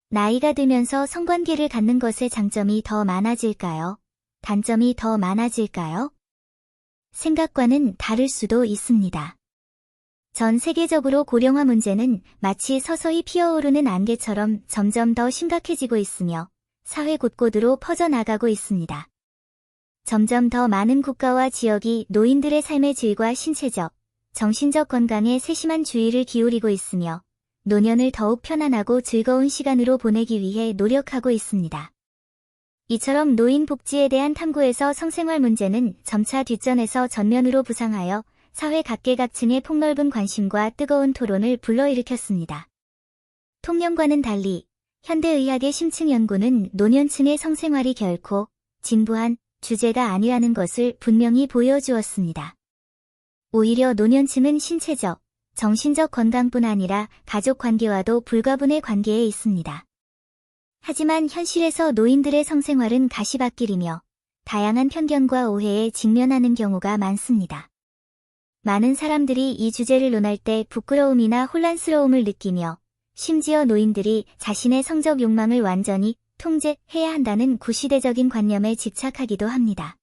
나이가 들면서 성관계를 갖는 것의 장점이 더 많아질까요? 단점이 더 많아질까요? 생각과는 다를 수도 있습니다. 전 세계적으로 고령화 문제는 마치 서서히 피어오르는 안개처럼 점점 더 심각해지고 있으며 사회 곳곳으로 퍼져나가고 있습니다. 점점 더 많은 국가와 지역이 노인들의 삶의 질과 신체적, 정신적 건강에 세심한 주의를 기울이고 있으며 노년을 더욱 편안하고 즐거운 시간으로 보내기 위해 노력하고 있습니다. 이처럼 노인 복지에 대한 탐구에서 성생활 문제는 점차 뒷전에서 전면으로 부상하여 사회 각계각층의 폭넓은 관심과 뜨거운 토론을 불러일으켰습니다. 통념과는 달리 현대의학의 심층 연구는 노년층의 성생활이 결코 진부한 주제가 아니라는 것을 분명히 보여주었습니다. 오히려 노년층은 신체적, 정신적 건강뿐 아니라 가족 관계와도 불가분의 관계에 있습니다. 하지만 현실에서 노인들의 성생활은 가시밭길이며 다양한 편견과 오해에 직면하는 경우가 많습니다. 많은 사람들이 이 주제를 논할 때 부끄러움이나 혼란스러움을 느끼며 심지어 노인들이 자신의 성적 욕망을 완전히 통제해야 한다는 구시대적인 관념에 집착하기도 합니다.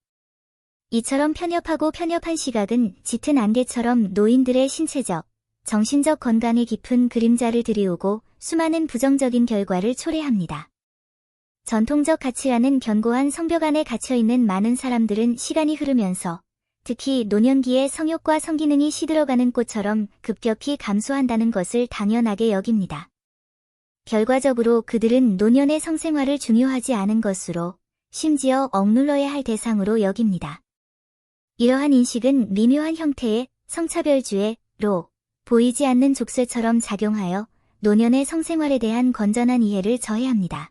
이처럼 편협한 시각은 짙은 안개처럼 노인들의 신체적, 정신적 건강에 깊은 그림자를 들이우고 수많은 부정적인 결과를 초래합니다. 전통적 가치라는 견고한 성벽 안에 갇혀있는 많은 사람들은 시간이 흐르면서 특히 노년기에 성욕과 성기능이 시들어가는 꽃처럼 급격히 감소한다는 것을 당연하게 여깁니다. 결과적으로 그들은 노년의 성생활을 중요하지 않은 것으로 심지어 억눌러야 할 대상으로 여깁니다. 이러한 인식은 미묘한 형태의 성차별주의로 보이지 않는 족쇄처럼 작용하여 노년의 성생활에 대한 건전한 이해를 저해합니다.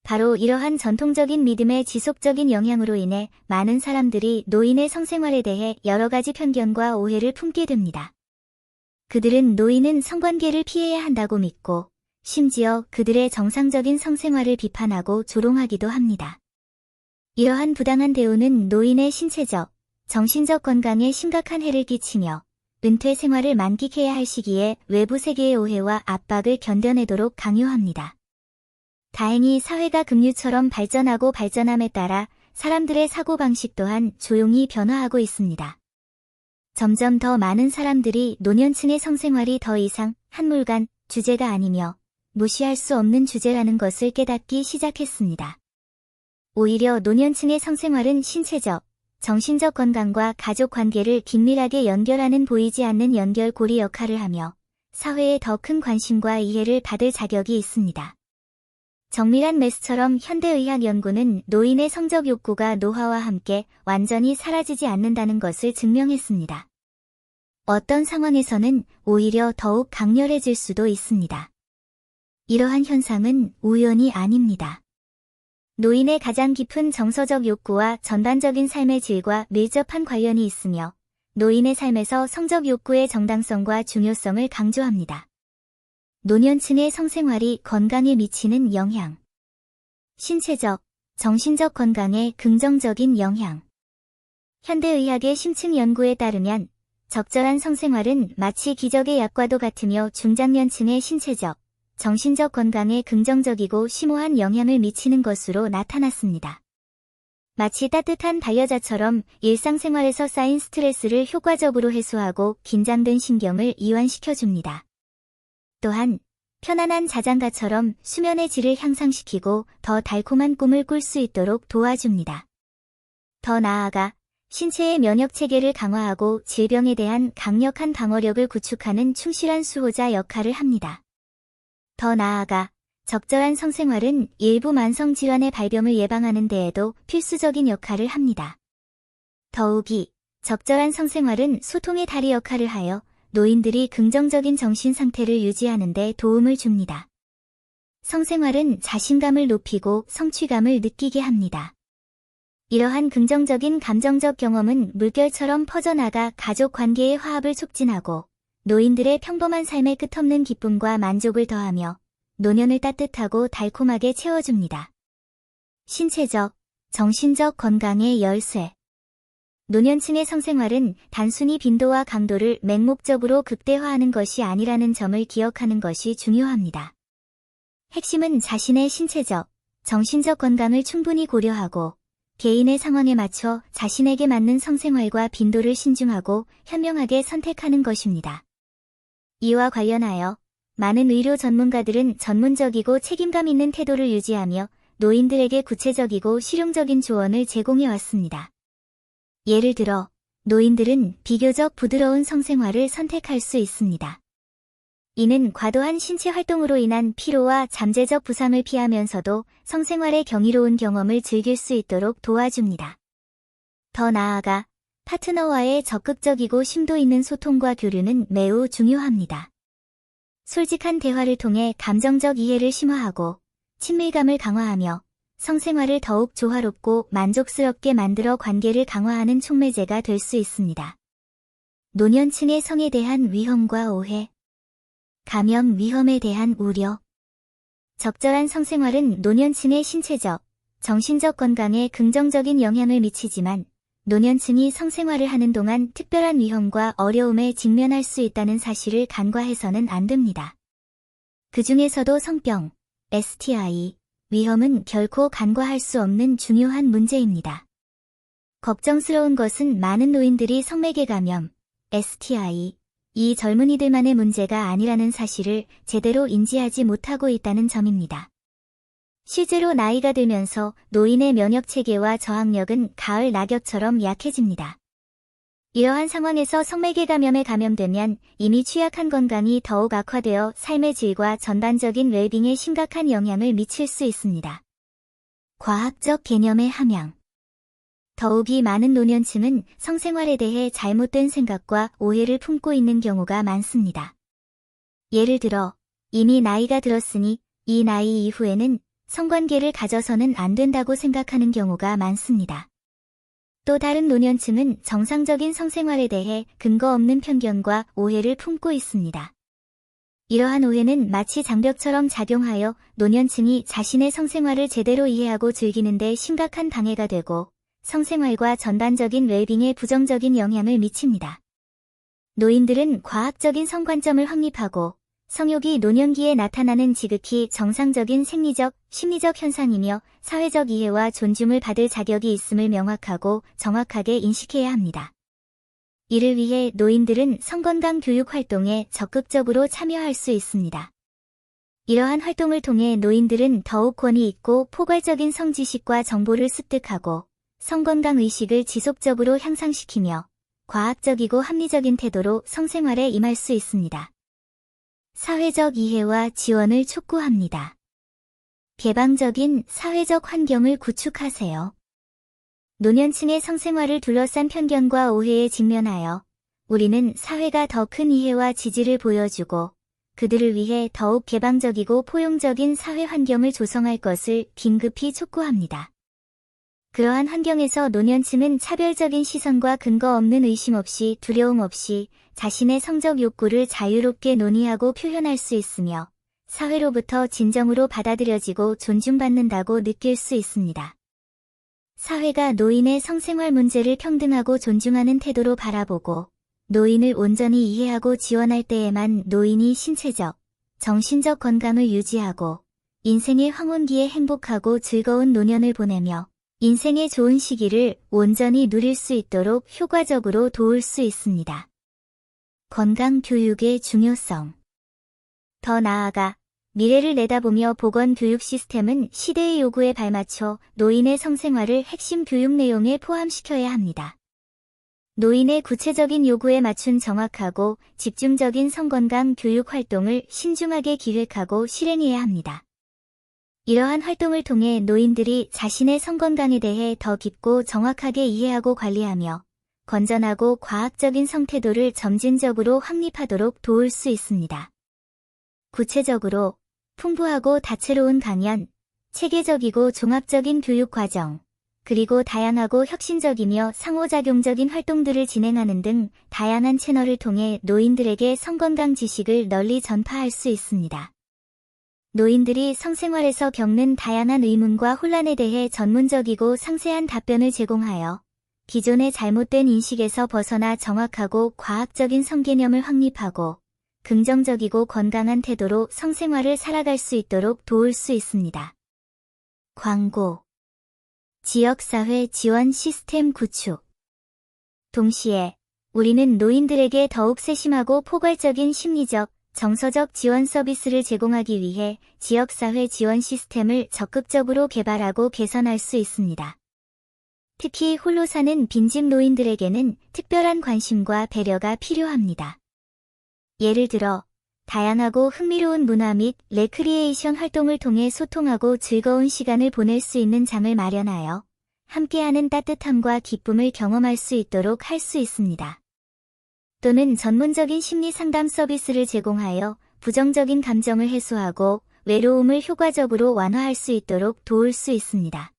바로 이러한 전통적인 믿음의 지속적인 영향으로 인해 많은 사람들이 노인의 성생활에 대해 여러 가지 편견과 오해를 품게 됩니다. 그들은 노인은 성관계를 피해야 한다고 믿고 심지어 그들의 정상적인 성생활을 비판하고 조롱하기도 합니다. 이러한 부당한 대우는 노인의 신체적, 정신적 건강에 심각한 해를 끼치며 은퇴 생활을 만끽해야 할 시기에 외부 세계의 오해와 압박을 견뎌내도록 강요합니다. 다행히 사회가 급류처럼 발전함에 따라 사람들의 사고방식 또한 조용히 변화하고 있습니다. 점점 더 많은 사람들이 노년층의 성생활이 더 이상 한물간 주제가 아니며 무시할 수 없는 주제라는 것을 깨닫기 시작했습니다. 오히려 노년층의 성생활은 신체적, 정신적 건강과 가족 관계를 긴밀하게 연결하는 보이지 않는 연결고리 역할을 하며 사회에 더 큰 관심과 이해를 받을 자격이 있습니다. 정밀한 메스처럼 현대의학 연구는 노인의 성적 욕구가 노화와 함께 완전히 사라지지 않는다는 것을 증명했습니다. 어떤 상황에서는 오히려 더욱 강렬해질 수도 있습니다. 이러한 현상은 우연이 아닙니다. 노인의 가장 깊은 정서적 욕구와 전반적인 삶의 질과 밀접한 관련이 있으며 노인의 삶에서 성적 욕구의 정당성과 중요성을 강조합니다. 노년층의 성생활이 건강에 미치는 영향. 신체적, 정신적 건강에 긍정적인 영향. 현대의학의 심층 연구에 따르면 적절한 성생활은 마치 기적의 약과도 같으며 중장년층의 신체적, 정신적 건강에 긍정적이고 심오한 영향을 미치는 것으로 나타났습니다. 마치 따뜻한 반려자처럼 일상생활에서 쌓인 스트레스를 효과적으로 해소하고 긴장된 신경을 이완시켜줍니다. 또한 편안한 자장가처럼 수면의 질을 향상시키고 더 달콤한 꿈을 꿀 수 있도록 도와줍니다. 더 나아가 신체의 면역체계를 강화하고 질병에 대한 강력한 방어력을 구축하는 충실한 수호자 역할을 합니다. 더 나아가 적절한 성생활은 일부 만성질환의 발병을 예방하는 데에도 필수적인 역할을 합니다. 더욱이 적절한 성생활은 소통의 다리 역할을 하여 노인들이 긍정적인 정신 상태를 유지하는 데 도움을 줍니다. 성생활은 자신감을 높이고 성취감을 느끼게 합니다. 이러한 긍정적인 감정적 경험은 물결처럼 퍼져나가 가족 관계의 화합을 촉진하고 노인들의 평범한 삶의 끝없는 기쁨과 만족을 더하며 노년을 따뜻하고 달콤하게 채워줍니다. 신체적, 정신적 건강의 열쇠. 노년층의 성생활은 단순히 빈도와 강도를 맹목적으로 극대화하는 것이 아니라는 점을 기억하는 것이 중요합니다. 핵심은 자신의 신체적, 정신적 건강을 충분히 고려하고 개인의 상황에 맞춰 자신에게 맞는 성생활과 빈도를 신중하고 현명하게 선택하는 것입니다. 이와 관련하여 많은 의료 전문가들은 전문적이고 책임감 있는 태도를 유지하며 노인들에게 구체적이고 실용적인 조언을 제공해 왔습니다. 예를 들어, 노인들은 비교적 부드러운 성생활을 선택할 수 있습니다. 이는 과도한 신체 활동으로 인한 피로와 잠재적 부상을 피하면서도 성생활의 경이로운 경험을 즐길 수 있도록 도와줍니다. 더 나아가 파트너와의 적극적이고 심도 있는 소통과 교류는 매우 중요합니다. 솔직한 대화를 통해 감정적 이해를 심화하고 친밀감을 강화하며 성생활을 더욱 조화롭고 만족스럽게 만들어 관계를 강화하는 촉매제가 될 수 있습니다. 노년층의 성에 대한 위험과 오해, 감염 위험에 대한 우려. 적절한 성생활은 노년층의 신체적, 정신적 건강에 긍정적인 영향을 미치지만 노년층이 성생활을 하는 동안 특별한 위험과 어려움에 직면할 수 있다는 사실을 간과해서는 안 됩니다. 그 중에서도 성병, STI, 위험은 결코 간과할 수 없는 중요한 문제입니다. 걱정스러운 것은 많은 노인들이 성매개 감염, STI, 이 젊은이들만의 문제가 아니라는 사실을 제대로 인지하지 못하고 있다는 점입니다. 실제로 나이가 들면서 노인의 면역체계와 저항력은 가을 낙엽처럼 약해집니다. 이러한 상황에서 성매개 감염에 감염되면 이미 취약한 건강이 더욱 악화되어 삶의 질과 전반적인 웰빙에 심각한 영향을 미칠 수 있습니다. 과학적 개념의 함양. 더욱이 많은 노년층은 성생활에 대해 잘못된 생각과 오해를 품고 있는 경우가 많습니다. 예를 들어, 이미 나이가 들었으니 이 나이 이후에는 성관계를 가져서는 안 된다고 생각하는 경우가 많습니다. 또 다른 노년층은 정상적인 성생활에 대해 근거 없는 편견과 오해를 품고 있습니다. 이러한 오해는 마치 장벽처럼 작용하여 노년층이 자신의 성생활을 제대로 이해하고 즐기는 데 심각한 방해가 되고 성생활과 전반적인 웰빙에 부정적인 영향을 미칩니다. 노인들은 과학적인 성관점을 확립하고 성욕이 노년기에 나타나는 지극히 정상적인 생리적, 심리적 현상이며 사회적 이해와 존중을 받을 자격이 있음을 명확하고 정확하게 인식해야 합니다. 이를 위해 노인들은 성건강 교육 활동에 적극적으로 참여할 수 있습니다. 이러한 활동을 통해 노인들은 더욱 권위 있고 포괄적인 성지식과 정보를 습득하고 성건강 의식을 지속적으로 향상시키며 과학적이고 합리적인 태도로 성생활에 임할 수 있습니다. 사회적 이해와 지원을 촉구합니다. 개방적인 사회적 환경을 구축하세요. 노년층의 성생활을 둘러싼 편견과 오해에 직면하여 우리는 사회가 더 큰 이해와 지지를 보여주고 그들을 위해 더욱 개방적이고 포용적인 사회 환경을 조성할 것을 긴급히 촉구합니다. 그러한 환경에서 노년층은 차별적인 시선과 근거 없는 의심 없이 두려움 없이 자신의 성적 욕구를 자유롭게 논의하고 표현할 수 있으며 사회로부터 진정으로 받아들여지고 존중받는다고 느낄 수 있습니다. 사회가 노인의 성생활 문제를 평등하고 존중하는 태도로 바라보고 노인을 온전히 이해하고 지원할 때에만 노인이 신체적, 정신적 건강을 유지하고 인생의 황혼기에 행복하고 즐거운 노년을 보내며 인생의 좋은 시기를 온전히 누릴 수 있도록 효과적으로 도울 수 있습니다. 건강교육의 중요성. 더 나아가 미래를 내다보며 보건교육 시스템은 시대의 요구에 발맞춰 노인의 성생활을 핵심 교육 내용에 포함시켜야 합니다. 노인의 구체적인 요구에 맞춘 정확하고 집중적인 성건강 교육 활동을 신중하게 기획하고 실행해야 합니다. 이러한 활동을 통해 노인들이 자신의 성건강에 대해 더 깊고 정확하게 이해하고 관리하며 건전하고 과학적인 성태도를 점진적으로 확립하도록 도울 수 있습니다. 구체적으로 풍부하고 다채로운 강연, 체계적이고 종합적인 교육 과정, 그리고 다양하고 혁신적이며 상호작용적인 활동들을 진행하는 등 다양한 채널을 통해 노인들에게 성건강 지식을 널리 전파할 수 있습니다. 노인들이 성생활에서 겪는 다양한 의문과 혼란에 대해 전문적이고 상세한 답변을 제공하여 기존의 잘못된 인식에서 벗어나 정확하고 과학적인 성개념을 확립하고 긍정적이고 건강한 태도로 성생활을 살아갈 수 있도록 도울 수 있습니다. 광고. 지역사회 지원 시스템 구축. 동시에 우리는 노인들에게 더욱 세심하고 포괄적인 심리적, 정서적 지원 서비스를 제공하기 위해 지역사회 지원 시스템을 적극적으로 개발하고 개선할 수 있습니다. 특히 홀로 사는 빈집 노인들에게는 특별한 관심과 배려가 필요합니다. 예를 들어, 다양하고 흥미로운 문화 및 레크리에이션 활동을 통해 소통하고 즐거운 시간을 보낼 수 있는 장을 마련하여 함께하는 따뜻함과 기쁨을 경험할 수 있도록 할 수 있습니다. 또는 전문적인 심리 상담 서비스를 제공하여 부정적인 감정을 해소하고 외로움을 효과적으로 완화할 수 있도록 도울 수 있습니다.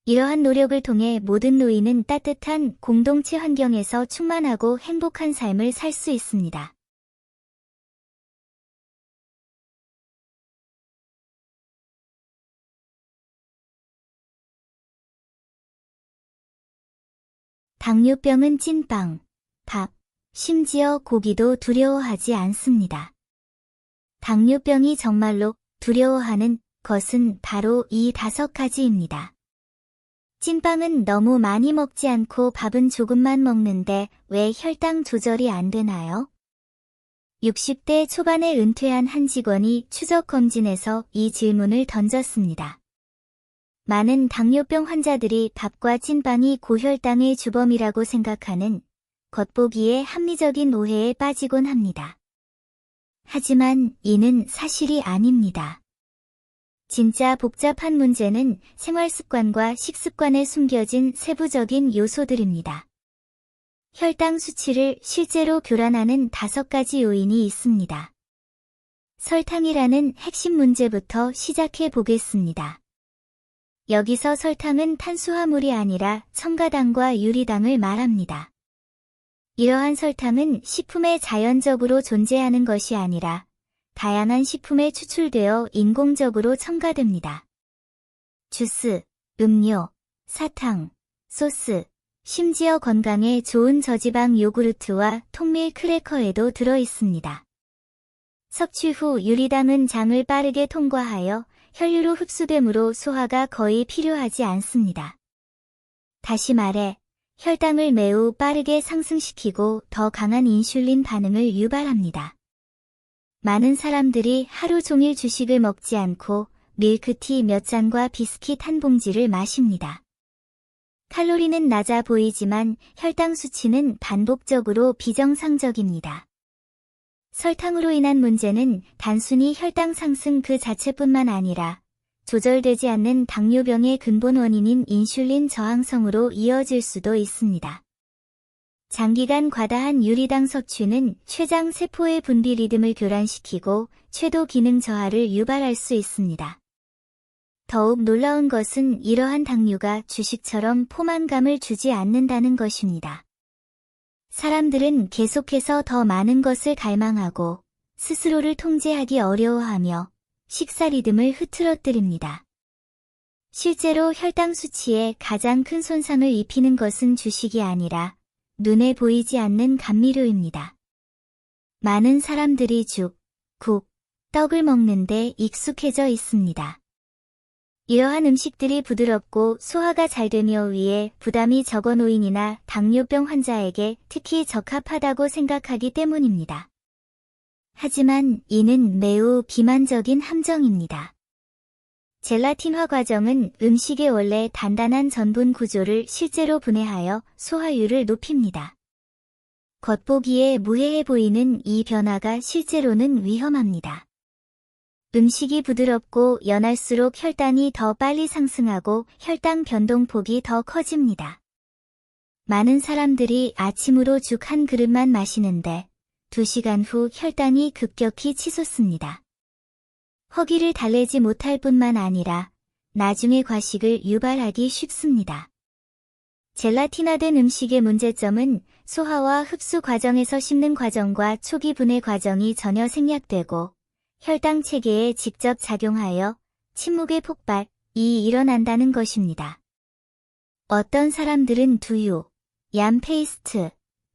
이러한 노력을 통해 모든 노인은 따뜻한 공동체 환경에서 충만하고 행복한 삶을 살 수 있습니다. 당뇨병은 찐빵, 밥, 심지어 고기도 두려워하지 않습니다. 당뇨병이 정말로 두려워하는 것은 바로 이 5가지입니다. 찐빵은 너무 많이 먹지 않고 밥은 조금만 먹는데 왜 혈당 조절이 안 되나요? 60대 초반에 은퇴한 한 직원이 추적 검진에서 이 질문을 던졌습니다. 많은 당뇨병 환자들이 밥과 찐빵이 고혈당의 주범이라고 생각하는 겉보기에 합리적인 오해에 빠지곤 합니다. 하지만 이는 사실이 아닙니다. 진짜 복잡한 문제는 생활습관과 식습관에 숨겨진 세부적인 요소들입니다. 혈당 수치를 실제로 교란하는 5가지 요인이 있습니다. 설탕이라는 핵심 문제부터 시작해 보겠습니다. 여기서 설탕은 탄수화물이 아니라 첨가당과 유리당을 말합니다. 이러한 설탕은 식품에 자연적으로 존재하는 것이 아니라 다양한 식품에 추출되어 인공적으로 첨가됩니다. 주스, 음료, 사탕, 소스, 심지어 건강에 좋은 저지방 요구르트와 통밀 크래커에도 들어 있습니다. 섭취 후 유리당은 장을 빠르게 통과하여 혈류로 흡수되므로 소화가 거의 필요하지 않습니다. 다시 말해, 혈당을 매우 빠르게 상승시키고 더 강한 인슐린 반응을 유발합니다. 많은 사람들이 하루 종일 주식을 먹지 않고 밀크티 몇 잔과 비스킷 한 봉지를 마십니다. 칼로리는 낮아 보이지만 혈당 수치는 반복적으로 비정상적입니다. 설탕으로 인한 문제는 단순히 혈당 상승 그 자체뿐만 아니라 조절되지 않는 당뇨병의 근본 원인인 인슐린 저항성으로 이어질 수도 있습니다. 장기간 과다한 유리당 섭취는 췌장 세포의 분비 리듬을 교란시키고 췌도 기능 저하를 유발할 수 있습니다. 더욱 놀라운 것은 이러한 당류가 주식처럼 포만감을 주지 않는다는 것입니다. 사람들은 계속해서 더 많은 것을 갈망하고 스스로를 통제하기 어려워하며 식사 리듬을 흐트러뜨립니다. 실제로 혈당 수치에 가장 큰 손상을 입히는 것은 주식이 아니라 눈에 보이지 않는 감미료입니다. 많은 사람들이 죽, 국, 떡을 먹는데 익숙해져 있습니다. 이러한 음식들이 부드럽고 소화가 잘 되며 위에 부담이 적어 노인이나 당뇨병 환자에게 특히 적합하다고 생각하기 때문입니다. 하지만 이는 매우 비만적인 함정입니다. 젤라틴화 과정은 음식의 원래 단단한 전분 구조를 실제로 분해하여 소화율을 높입니다. 겉보기에 무해해 보이는 이 변화가 실제로는 위험합니다. 음식이 부드럽고 연할수록 혈당이 더 빨리 상승하고 혈당 변동폭이 더 커집니다. 많은 사람들이 아침으로 죽 한 그릇만 마시는데 2시간 후 혈당이 급격히 치솟습니다. 허기를 달래지 못할 뿐만 아니라 나중에 과식을 유발하기 쉽습니다. 젤라틴화된 음식의 문제점은 소화와 흡수 과정에서 씹는 과정과 초기 분해 과정이 전혀 생략되고 혈당 체계에 직접 작용하여 침묵의 폭발이 일어난다는 것입니다. 어떤 사람들은 두유, 얌 페이스트,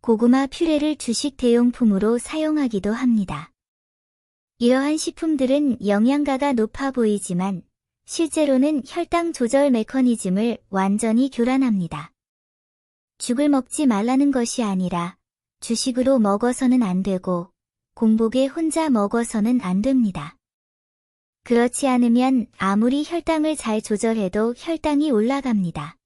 고구마 퓨레를 주식 대용품으로 사용하기도 합니다. 이러한 식품들은 영양가가 높아 보이지만 실제로는 혈당 조절 메커니즘을 완전히 교란합니다. 죽을 먹지 말라는 것이 아니라 주식으로 먹어서는 안 되고 공복에 혼자 먹어서는 안 됩니다. 그렇지 않으면 아무리 혈당을 잘 조절해도 혈당이 올라갑니다.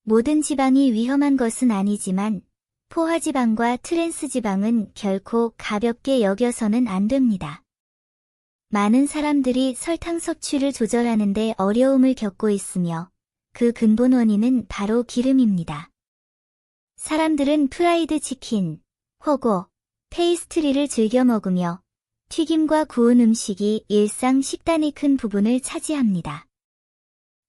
모든 지방이 위험한 것은 아니지만 포화지방과 트랜스지방은 결코 가볍게 여겨서는 안 됩니다. 많은 사람들이 설탕 섭취를 조절하는 데 어려움을 겪고 있으며 그 근본 원인은 바로 기름입니다. 사람들은 프라이드 치킨, 호거, 페이스트리를 즐겨 먹으며 튀김과 구운 음식이 일상 식단의 큰 부분을 차지합니다.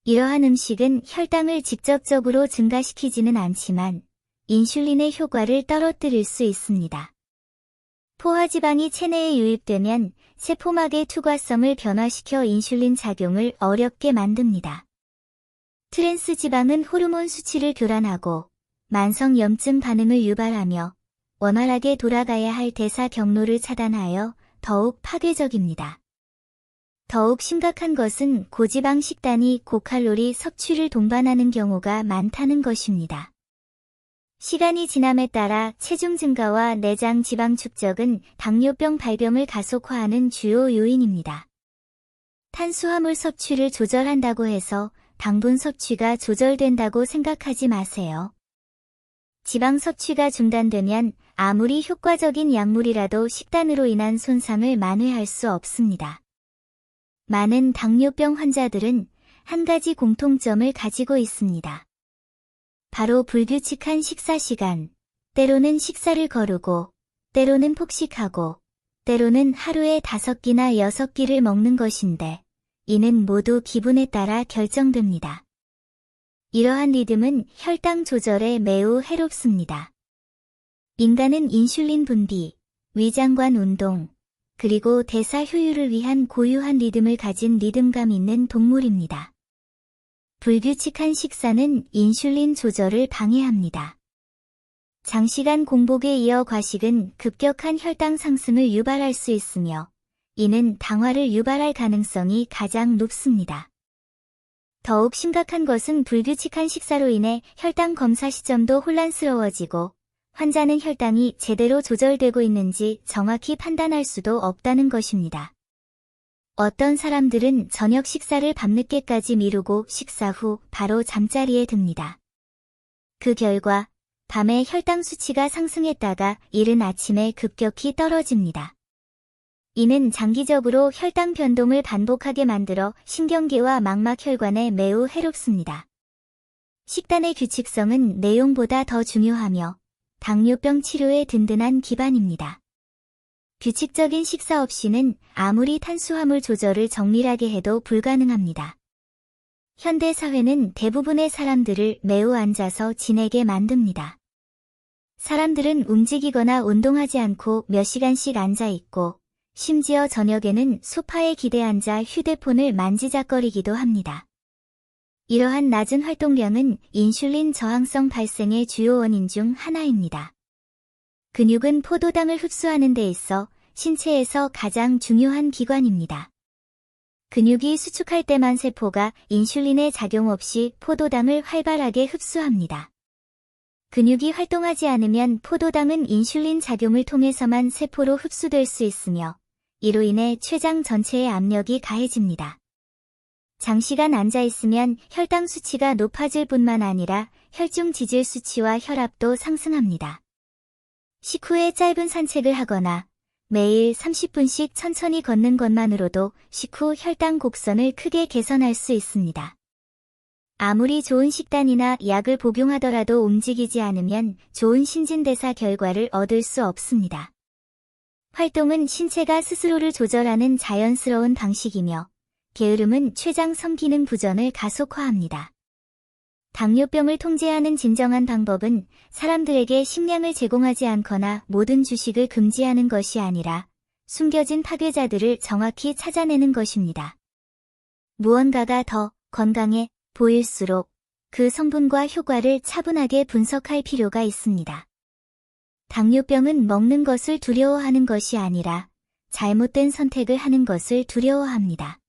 이러한 음식은 혈당을 직접적으로 증가시키지는 않지만 인슐린의 효과를 떨어뜨릴 수 있습니다. 포화지방이 체내에 유입되면 세포막의 투과성을 변화시켜 인슐린 작용을 어렵게 만듭니다. 트랜스지방은 호르몬 수치를 교란하고 만성염증 반응을 유발하며 원활하게 돌아가야 할 대사 경로를 차단하여 더욱 파괴적입니다. 더욱 심각한 것은 고지방 식단이 고칼로리 섭취를 동반하는 경우가 많다는 것입니다. 시간이 지남에 따라 체중 증가와 내장 지방 축적은 당뇨병 발병을 가속화하는 주요 요인입니다. 탄수화물 섭취를 조절한다고 해서 당분 섭취가 조절된다고 생각하지 마세요. 지방 섭취가 중단되면 아무리 효과적인 약물이라도 식단으로 인한 손상을 만회할 수 없습니다. 많은 당뇨병 환자들은 한 가지 공통점을 가지고 있습니다. 바로 불규칙한 식사 시간, 때로는 식사를 거르고, 때로는 폭식하고, 때로는 하루에 5끼나 6끼를 먹는 것인데, 이는 모두 기분에 따라 결정됩니다. 이러한 리듬은 혈당 조절에 매우 해롭습니다. 인간은 인슐린 분비, 위장관 운동, 그리고 대사 효율을 위한 고유한 리듬을 가진 리듬감 있는 동물입니다. 불규칙한 식사는 인슐린 조절을 방해합니다. 장시간 공복에 이어 과식은 급격한 혈당 상승을 유발할 수 있으며 이는 당화를 유발할 가능성이 가장 높습니다. 더욱 심각한 것은 불규칙한 식사로 인해 혈당 검사 시점도 혼란스러워지고 환자는 혈당이 제대로 조절되고 있는지 정확히 판단할 수도 없다는 것입니다. 어떤 사람들은 저녁 식사를 밤늦게까지 미루고 식사 후 바로 잠자리에 듭니다. 그 결과 밤에 혈당 수치가 상승했다가 이른 아침에 급격히 떨어집니다. 이는 장기적으로 혈당 변동을 반복하게 만들어 신경계와 망막혈관에 매우 해롭습니다. 식단의 규칙성은 내용보다 더 중요하며 당뇨병 치료의 든든한 기반입니다. 규칙적인 식사 없이는 아무리 탄수화물 조절을 정밀하게 해도 불가능합니다. 현대 사회는 대부분의 사람들을 매우 앉아서 지내게 만듭니다. 사람들은 움직이거나 운동하지 않고 몇 시간씩 앉아 있고 심지어 저녁에는 소파에 기대 앉아 휴대폰을 만지작거리기도 합니다. 이러한 낮은 활동량은 인슐린 저항성 발생의 주요 원인 중 하나입니다. 근육은 포도당을 흡수하는 데 있어 신체에서 가장 중요한 기관입니다. 근육이 수축할 때만 세포가 인슐린의 작용 없이 포도당을 활발하게 흡수합니다. 근육이 활동하지 않으면 포도당은 인슐린 작용을 통해서만 세포로 흡수될 수 있으며 이로 인해 췌장 전체의 압력이 가해집니다. 장시간 앉아있으면 혈당 수치가 높아질 뿐만 아니라 혈중 지질 수치와 혈압도 상승합니다. 식후에 짧은 산책을 하거나 매일 30분씩 천천히 걷는 것만으로도 식후 혈당 곡선을 크게 개선할 수 있습니다. 아무리 좋은 식단이나 약을 복용하더라도 움직이지 않으면 좋은 신진대사 결과를 얻을 수 없습니다. 활동은 신체가 스스로를 조절하는 자연스러운 방식이며 게으름은 췌장 섬기는 부전을 가속화합니다. 당뇨병을 통제하는 진정한 방법은 사람들에게 식량을 제공하지 않거나 모든 주식을 금지하는 것이 아니라 숨겨진 파괴자들을 정확히 찾아내는 것입니다. 무언가가 더 건강해 보일수록 그 성분과 효과를 차분하게 분석할 필요가 있습니다. 당뇨병은 먹는 것을 두려워하는 것이 아니라 잘못된 선택을 하는 것을 두려워합니다.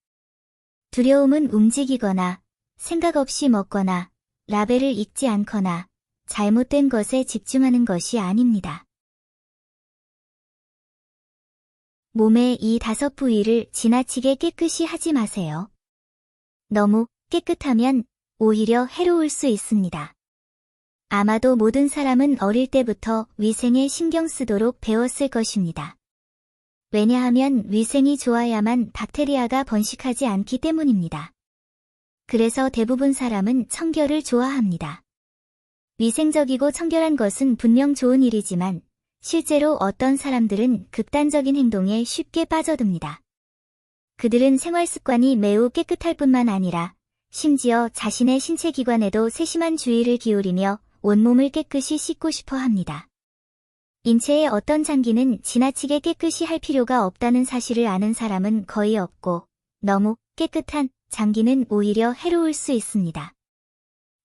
두려움은 움직이거나 생각 없이 먹거나 라벨을 읽지 않거나 잘못된 것에 집중하는 것이 아닙니다. 몸의 이 5부위를 지나치게 깨끗이 하지 마세요. 너무 깨끗하면 오히려 해로울 수 있습니다. 아마도 모든 사람은 어릴 때부터 위생에 신경 쓰도록 배웠을 것입니다. 왜냐하면 위생이 좋아야만 박테리아가 번식하지 않기 때문입니다. 그래서 대부분 사람은 청결을 좋아합니다. 위생적이고 청결한 것은 분명 좋은 일이지만 실제로 어떤 사람들은 극단적인 행동에 쉽게 빠져듭니다. 그들은 생활 습관이 매우 깨끗할 뿐만 아니라 심지어 자신의 신체 기관에도 세심한 주의를 기울이며 온몸을 깨끗이 씻고 싶어 합니다. 인체의 어떤 장기는 지나치게 깨끗이 할 필요가 없다는 사실을 아는 사람은 거의 없고 너무 깨끗한 장기는 오히려 해로울 수 있습니다.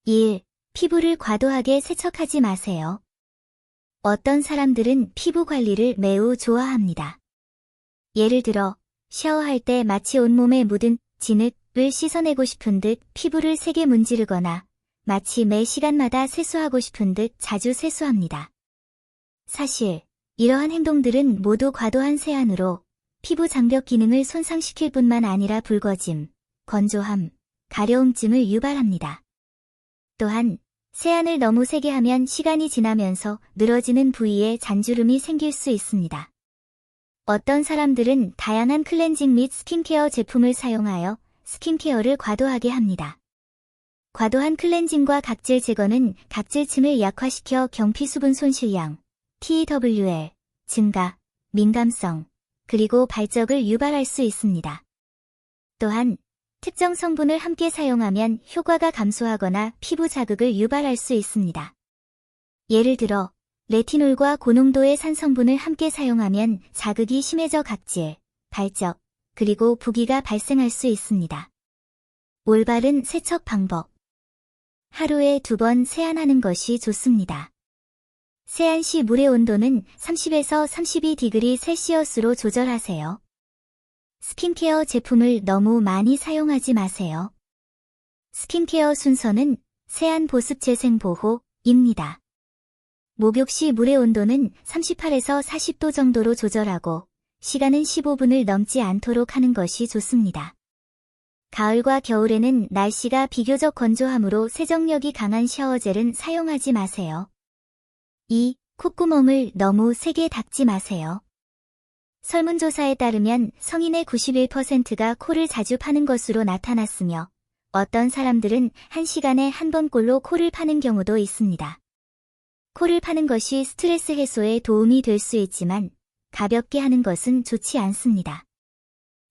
1. 피부를 과도하게 세척하지 마세요. 어떤 사람들은 피부 관리를 매우 좋아합니다. 예를 들어 샤워할 때 마치 온몸에 묻은 진흙을 씻어내고 싶은 듯 피부를 세게 문지르거나 마치 매 시간마다 세수하고 싶은 듯 자주 세수합니다. 사실 이러한 행동들은 모두 과도한 세안으로 피부 장벽 기능을 손상시킬 뿐만 아니라 붉어짐, 건조함, 가려움증을 유발합니다. 또한 세안을 너무 세게 하면 시간이 지나면서 늘어지는 부위에 잔주름이 생길 수 있습니다. 어떤 사람들은 다양한 클렌징 및 스킨케어 제품을 사용하여 스킨케어를 과도하게 합니다. 과도한 클렌징과 각질 제거는 각질층을 약화시켜 경피수분 손실량, TWL, 증가, 민감성, 그리고 발적을 유발할 수 있습니다. 또한 특정 성분을 함께 사용하면 효과가 감소하거나 피부 자극을 유발할 수 있습니다. 예를 들어 레티놀과 고농도의 산성분을 함께 사용하면 자극이 심해져 각질, 발적, 그리고 부기가 발생할 수 있습니다. 올바른 세척 방법. 하루에 2번 세안하는 것이 좋습니다. 세안 시 물의 온도는 30에서 32°C로 조절하세요. 스킨케어 제품을 너무 많이 사용하지 마세요. 스킨케어 순서는 세안 보습 재생 보호입니다. 목욕 시 물의 온도는 38에서 40도 정도로 조절하고 시간은 15분을 넘지 않도록 하는 것이 좋습니다. 가을과 겨울에는 날씨가 비교적 건조하므로 세정력이 강한 샤워젤은 사용하지 마세요. 2. 콧구멍을 너무 세게 닫지 마세요. 설문조사에 따르면 성인의 91%가 코를 자주 파는 것으로 나타났으며 어떤 사람들은 1시간에 한 번꼴로 코를 파는 경우도 있습니다. 코를 파는 것이 스트레스 해소에 도움이 될 수 있지만 가볍게 하는 것은 좋지 않습니다.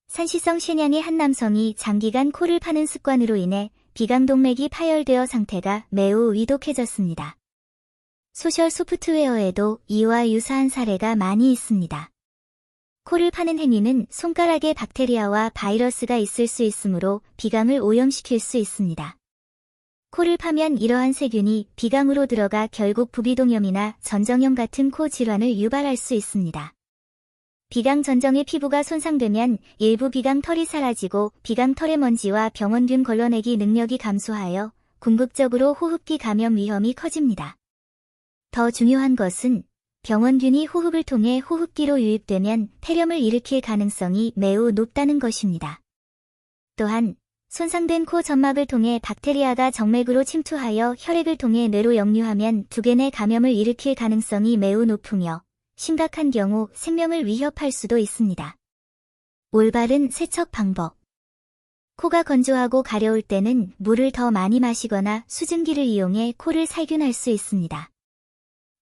산시성 셰냥의 한 남성이 장기간 코를 파는 습관으로 인해 비강동맥이 파열되어 상태가 매우 위독해졌습니다. 소셜 소프트웨어에도 이와 유사한 사례가 많이 있습니다. 코를 파는 행위는 손가락에 박테리아와 바이러스가 있을 수 있으므로 비강을 오염시킬 수 있습니다. 코를 파면 이러한 세균이 비강으로 들어가 결국 부비동염이나 전정염 같은 코 질환을 유발할 수 있습니다. 비강 전정의 피부가 손상되면 일부 비강 털이 사라지고 비강 털의 먼지와 병원균 걸러내기 능력이 감소하여 궁극적으로 호흡기 감염 위험이 커집니다. 더 중요한 것은 병원균이 호흡을 통해 호흡기로 유입되면 폐렴을 일으킬 가능성이 매우 높다는 것입니다. 또한 손상된 코 점막을 통해 박테리아가 정맥으로 침투하여 혈액을 통해 뇌로 역류하면 두개 내 감염을 일으킬 가능성이 매우 높으며 심각한 경우 생명을 위협할 수도 있습니다. 올바른 세척 방법. 코가 건조하고 가려울 때는 물을 더 많이 마시거나 수증기를 이용해 코를 살균할 수 있습니다.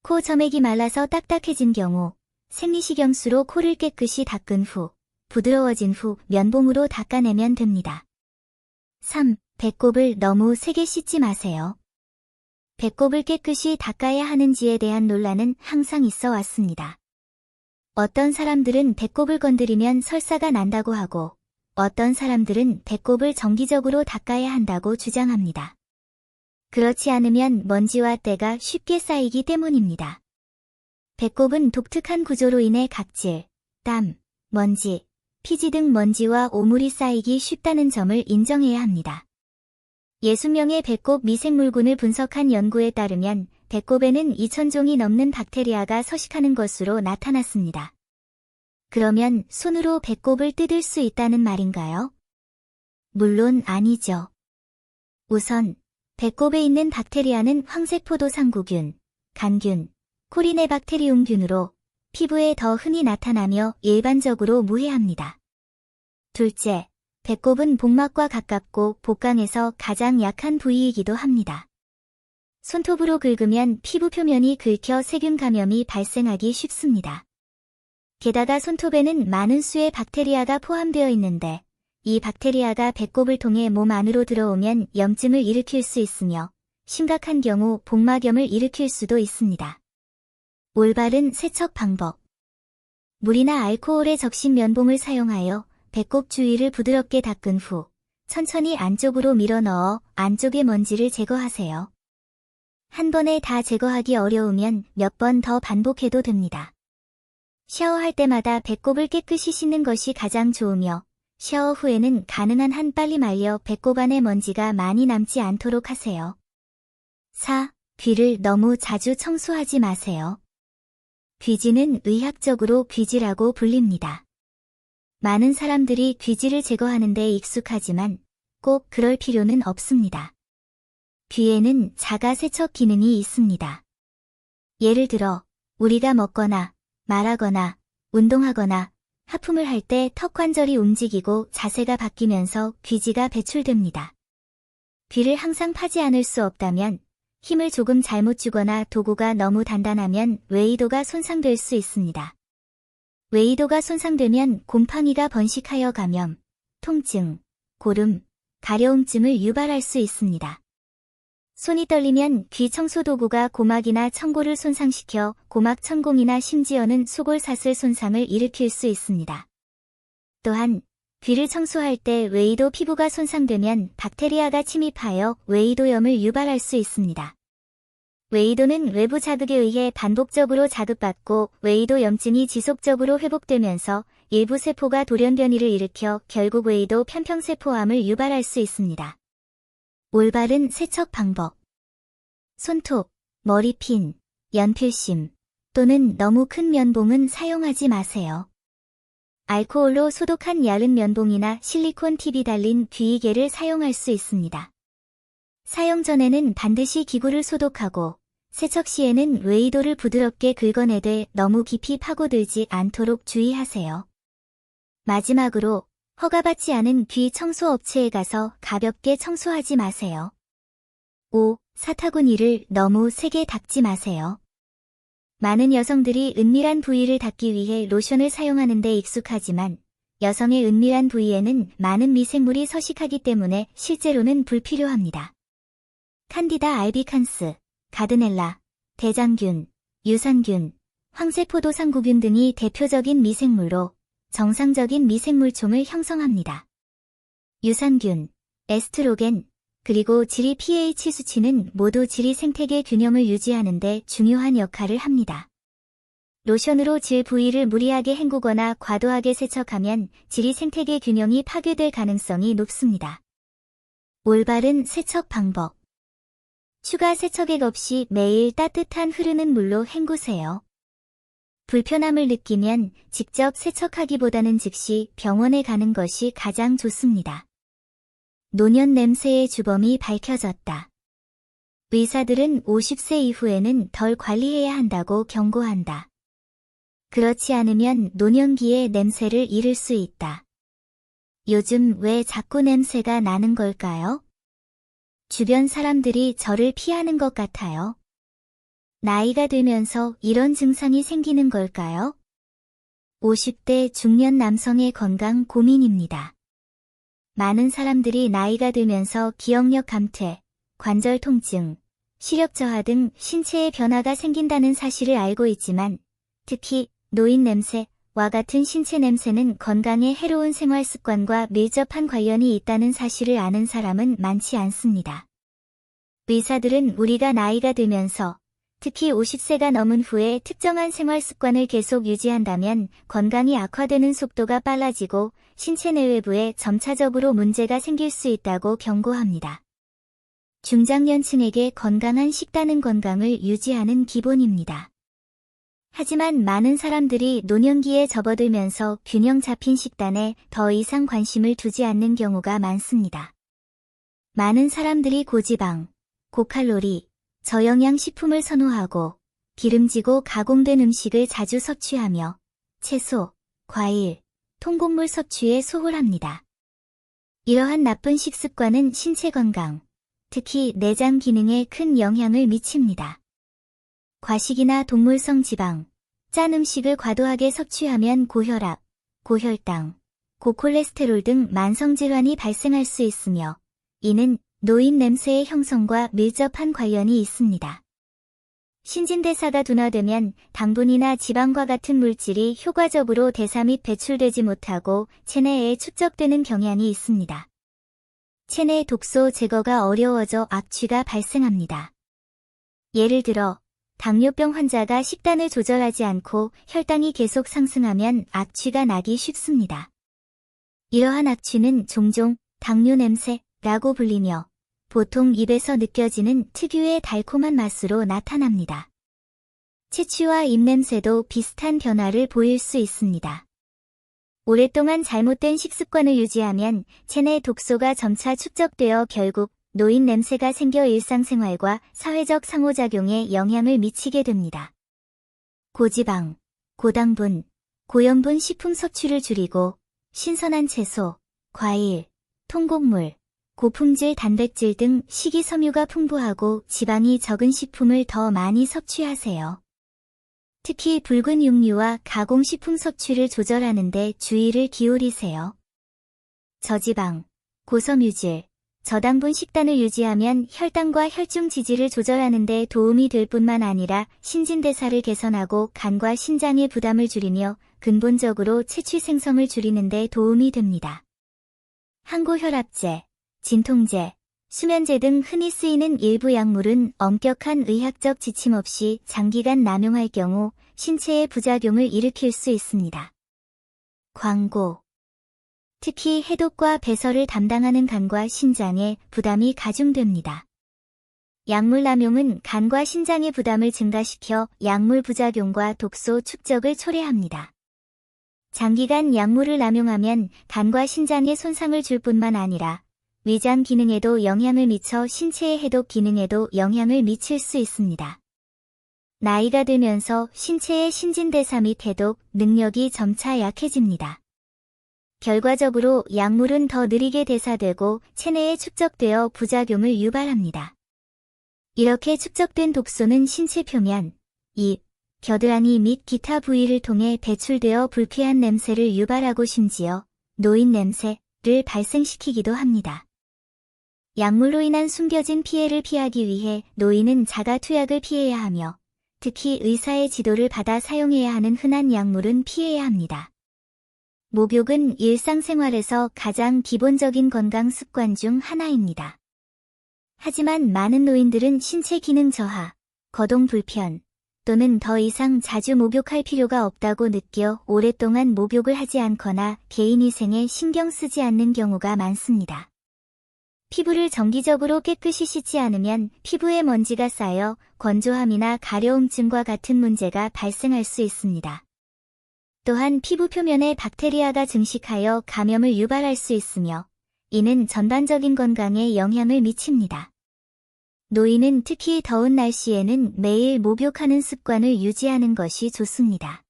코 점액이 말라서 딱딱해진 경우 생리식염수로 코를 깨끗이 닦은 후 부드러워진 후 면봉으로 닦아내면 됩니다. 3. 배꼽을 너무 세게 씻지 마세요. 배꼽을 깨끗이 닦아야 하는지에 대한 논란은 항상 있어 왔습니다. 어떤 사람들은 배꼽을 건드리면 설사가 난다고 하고 어떤 사람들은 배꼽을 정기적으로 닦아야 한다고 주장합니다. 그렇지 않으면 먼지와 때가 쉽게 쌓이기 때문입니다. 배꼽은 독특한 구조로 인해 각질, 땀, 먼지, 피지 등 먼지와 오물이 쌓이기 쉽다는 점을 인정해야 합니다. 60명의 배꼽 미생물군을 분석한 연구에 따르면 배꼽에는 2000종이 넘는 박테리아가 서식하는 것으로 나타났습니다. 그러면 손으로 배꼽을 뜯을 수 있다는 말인가요? 물론 아니죠. 우선 배꼽에 있는 박테리아는 황색포도상구균, 간균, 코리네박테리움균으로 피부에 더 흔히 나타나며 일반적으로 무해합니다. 둘째, 배꼽은 복막과 가깝고 복강에서 가장 약한 부위이기도 합니다. 손톱으로 긁으면 피부 표면이 긁혀 세균 감염이 발생하기 쉽습니다. 게다가 손톱에는 많은 수의 박테리아가 포함되어 있는데 이 박테리아가 배꼽을 통해 몸 안으로 들어오면 염증을 일으킬 수 있으며 심각한 경우 복막염을 일으킬 수도 있습니다. 올바른 세척 방법. 물이나 알코올에 적신 면봉을 사용하여 배꼽 주위를 부드럽게 닦은 후 천천히 안쪽으로 밀어 넣어 안쪽의 먼지를 제거하세요. 한 번에 다 제거하기 어려우면 몇 번 더 반복해도 됩니다. 샤워할 때마다 배꼽을 깨끗이 씻는 것이 가장 좋으며 샤워 후에는 가능한 한 빨리 말려 배꼽 안에 먼지가 많이 남지 않도록 하세요. 4. 귀를 너무 자주 청소하지 마세요. 귀지는 의학적으로 귀지라고 불립니다. 많은 사람들이 귀지를 제거하는 데 익숙하지만 꼭 그럴 필요는 없습니다. 귀에는 자가 세척 기능이 있습니다. 예를 들어 우리가 먹거나 말하거나 운동하거나 하품을 할 때 턱 관절이 움직이고 자세가 바뀌면서 귀지가 배출됩니다. 귀를 항상 파지 않을 수 없다면 힘을 조금 잘못 주거나 도구가 너무 단단하면 웨이도가 손상될 수 있습니다. 웨이도가 손상되면 곰팡이가 번식하여 감염, 통증, 고름, 가려움증을 유발할 수 있습니다. 손이 떨리면 귀 청소 도구가 고막이나 청골을 손상시켜 고막 천공이나 심지어는 속골사슬 손상을 일으킬 수 있습니다. 또한 귀를 청소할 때 웨이도 피부가 손상되면 박테리아가 침입하여 웨이도염을 유발할 수 있습니다. 웨이도는 외부 자극에 의해 반복적으로 자극받고 웨이도 염증이 지속적으로 회복되면서 일부 세포가 돌연변이를 일으켜 결국 웨이도 편평세포암을 유발할 수 있습니다. 올바른 세척 방법. 손톱, 머리핀, 연필심 또는 너무 큰 면봉은 사용하지 마세요. 알코올로 소독한 얇은 면봉이나 실리콘 팁이 달린 귀이개를 사용할 수 있습니다. 사용 전에는 반드시 기구를 소독하고 세척 시에는 웨이도를 부드럽게 긁어내되 너무 깊이 파고들지 않도록 주의하세요. 마지막으로 허가받지 않은 귀 청소 업체에 가서 가볍게 청소하지 마세요. 5. 사타구니를 너무 세게 닦지 마세요. 많은 여성들이 은밀한 부위를 닦기 위해 로션을 사용하는 데 익숙하지만 여성의 은밀한 부위에는 많은 미생물이 서식하기 때문에 실제로는 불필요합니다. 칸디다 알비칸스, 가드넬라, 대장균, 유산균, 황색포도상구균 등이 대표적인 미생물로 정상적인 미생물총을 형성합니다. 유산균, 에스트로겐, 그리고 지리 pH 수치는 모두 지리 생태계 균형을 유지하는 데 중요한 역할을 합니다. 로션으로 질 부위를 무리하게 헹구거나 과도하게 세척하면 지리 생태계 균형이 파괴될 가능성이 높습니다. 올바른 세척 방법. 추가 세척액 없이 매일 따뜻한 흐르는 물로 헹구세요. 불편함을 느끼면 직접 세척하기보다는 즉시 병원에 가는 것이 가장 좋습니다. 노년 냄새의 주범이 밝혀졌다. 의사들은 50세 이후에는 덜 관리해야 한다고 경고한다. 그렇지 않으면 노년기에 냄새를 잃을 수 있다. 요즘 왜 자꾸 냄새가 나는 걸까요? 주변 사람들이 저를 피하는 것 같아요. 나이가 들면서 이런 증상이 생기는 걸까요? 50대 중년 남성의 건강 고민입니다. 많은 사람들이 나이가 들면서 기억력 감퇴, 관절 통증, 시력 저하 등 신체의 변화가 생긴다는 사실을 알고 있지만 특히 노인 냄새와 같은 신체 냄새는 건강에 해로운 생활 습관과 밀접한 관련이 있다는 사실을 아는 사람은 많지 않습니다. 의사들은 우리가 나이가 들면서 특히 50세가 넘은 후에 특정한 생활 습관을 계속 유지한다면 건강이 악화되는 속도가 빨라지고 신체 내외부에 점차적으로 문제가 생길 수 있다고 경고합니다. 중장년층에게 건강한 식단은 건강을 유지하는 기본입니다. 하지만 많은 사람들이 노년기에 접어들면서 균형 잡힌 식단에 더 이상 관심을 두지 않는 경우가 많습니다. 많은 사람들이 고지방, 고칼로리, 저영양 식품을 선호하고 기름지고 가공된 음식을 자주 섭취하며 채소, 과일, 통곡물 섭취에 소홀합니다. 이러한 나쁜 식습관은 신체 건강, 특히 내장 기능에 큰 영향을 미칩니다. 과식이나 동물성 지방, 짠 음식을 과도하게 섭취하면 고혈압, 고혈당, 고콜레스테롤 등 만성질환이 발생할 수 있으며 이는 노인 냄새의 형성과 밀접한 관련이 있습니다. 신진대사가 둔화되면 당분이나 지방과 같은 물질이 효과적으로 대사 및 배출되지 못하고 체내에 축적되는 경향이 있습니다. 체내 독소 제거가 어려워져 악취가 발생합니다. 예를 들어 당뇨병 환자가 식단을 조절하지 않고 혈당이 계속 상승하면 악취가 나기 쉽습니다. 이러한 악취는 종종 당뇨 냄새라고 불리며 보통 입에서 느껴지는 특유의 달콤한 맛으로 나타납니다. 체취와 입냄새도 비슷한 변화를 보일 수 있습니다. 오랫동안 잘못된 식습관을 유지하면 체내 독소가 점차 축적되어 결국 노인 냄새가 생겨 일상생활과 사회적 상호작용에 영향을 미치게 됩니다. 고지방, 고당분, 고염분 식품 섭취를 줄이고 신선한 채소, 과일, 통곡물, 고품질 단백질 등 식이섬유가 풍부하고 지방이 적은 식품을 더 많이 섭취하세요. 특히 붉은 육류와 가공식품 섭취를 조절하는 데 주의를 기울이세요. 저지방, 고섬유질, 저당분 식단을 유지하면 혈당과 혈중 지지를 조절하는 데 도움이 될 뿐만 아니라 신진대사를 개선하고 간과 신장의 부담을 줄이며 근본적으로 체취 생성을 줄이는 데 도움이 됩니다. 항고혈압제, 진통제, 수면제 등 흔히 쓰이는 일부 약물은 엄격한 의학적 지침 없이 장기간 남용할 경우 신체에 부작용을 일으킬 수 있습니다. 광고. 특히 해독과 배설을 담당하는 간과 신장에 부담이 가중됩니다. 약물 남용은 간과 신장의 부담을 증가시켜 약물 부작용과 독소 축적을 초래합니다. 장기간 약물을 남용하면 간과 신장에 손상을 줄 뿐만 아니라 위장 기능에도 영향을 미쳐 신체의 해독 기능에도 영향을 미칠 수 있습니다. 나이가 들면서 신체의 신진대사 및 해독 능력이 점차 약해집니다. 결과적으로 약물은 더 느리게 대사되고 체내에 축적되어 부작용을 유발합니다. 이렇게 축적된 독소는 신체 표면, 입, 겨드랑이 및 기타 부위를 통해 배출되어 불쾌한 냄새를 유발하고 심지어 노인 냄새를 발생시키기도 합니다. 약물로 인한 숨겨진 피해를 피하기 위해 노인은 자가 투약을 피해야 하며 특히 의사의 지도를 받아 사용해야 하는 흔한 약물은 피해야 합니다. 목욕은 일상생활에서 가장 기본적인 건강 습관 중 하나입니다. 하지만 많은 노인들은 신체 기능 저하, 거동 불편 또는 더 이상 자주 목욕할 필요가 없다고 느껴 오랫동안 목욕을 하지 않거나 개인위생에 신경 쓰지 않는 경우가 많습니다. 피부를 정기적으로 깨끗이 씻지 않으면 피부에 먼지가 쌓여 건조함이나 가려움증과 같은 문제가 발생할 수 있습니다. 또한 피부 표면에 박테리아가 증식하여 감염을 유발할 수 있으며 이는 전반적인 건강에 영향을 미칩니다. 노인은 특히 더운 날씨에는 매일 목욕하는 습관을 유지하는 것이 좋습니다.